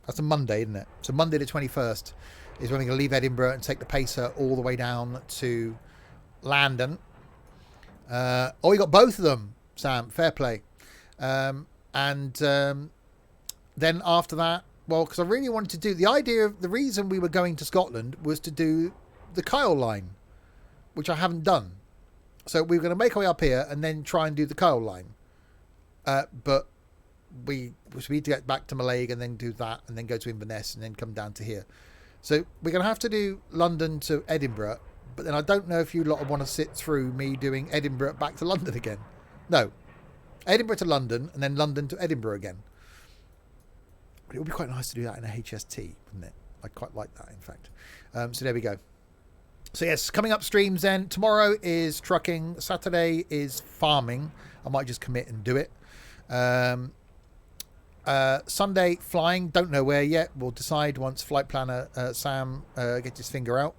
That's a Monday, isn't it? So Monday the 21st is when we're going to leave Edinburgh and take the Pacer all the way down to London. Oh, we got both of them, Sam. Fair play. And then after that, well, because I really wanted to do the reason we were going to Scotland was to do the Kyle line, which I haven't done. So we were going to make our way up here and then try and do the Kyle line. But we need to get back to Mallaig and then do that and then go to Inverness and then come down to here. So we're going to have to do London to Edinburgh. But then I don't know if you lot want to sit through me doing Edinburgh back to London again. No. Edinburgh to London and then London to Edinburgh again. But it would be quite nice to do that in a HST, wouldn't it? I'd quite like that, in fact. So there we go. So yes, coming up streams then. Tomorrow is trucking. Saturday is farming. I might just commit and do it. Sunday flying. Don't know where yet. We'll decide once flight planner Sam gets his finger out.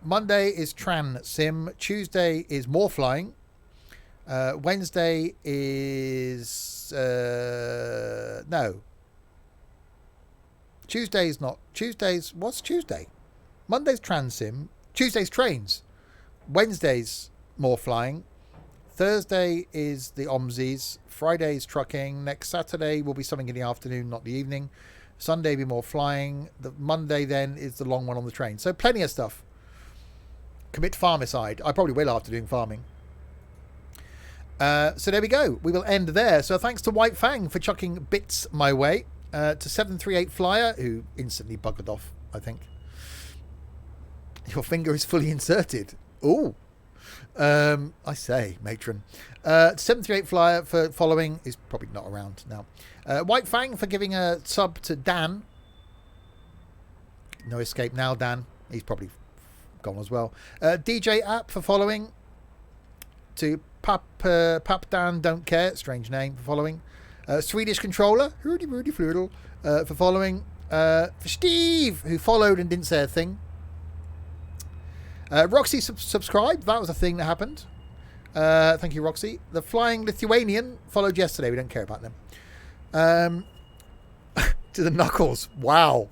Monday is Trainsim. Tuesday is more flying. Wednesday is no. Tuesday's not. Tuesday's what's Tuesday? Monday's Trainsim. Tuesday's trains. Wednesday's more flying. Thursday is the OMSIs. Friday's trucking. Next Saturday will be something in the afternoon, not the evening. Sunday will be more flying. The Monday then is the long one on the train. So plenty of stuff. Commit to farmicide. I probably will after doing farming. So there we go. We will end there. So thanks to White Fang for chucking bits my way. To 738 Flyer, who instantly buggered off, I think. Your finger is fully inserted. Ooh. I say, matron. 738 Flyer for following. Is probably not around now. White Fang for giving a sub to Dan. No escape now, Dan. He's probably gone as well. DJ App for following. To Pap Dan Don't Care. Strange name for following. Swedish Controller. Rudy Floodle. For following. For Steve, who followed and didn't say a thing. Roxy subscribed. That was a thing that happened. Thank you, Roxy. The Flying Lithuanian followed yesterday. We don't care about them. To the Knuckles. Wow.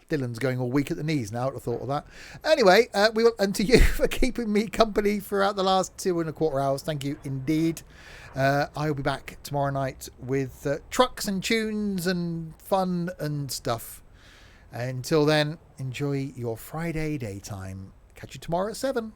Dylan's going all weak at the knees now at the thought of that. Anyway, and to you for keeping me company throughout the last 2.25 hours. Thank you indeed. I will be back tomorrow night with trucks and tunes and fun and stuff. Until then, enjoy your Friday daytime. Catch you tomorrow at 7.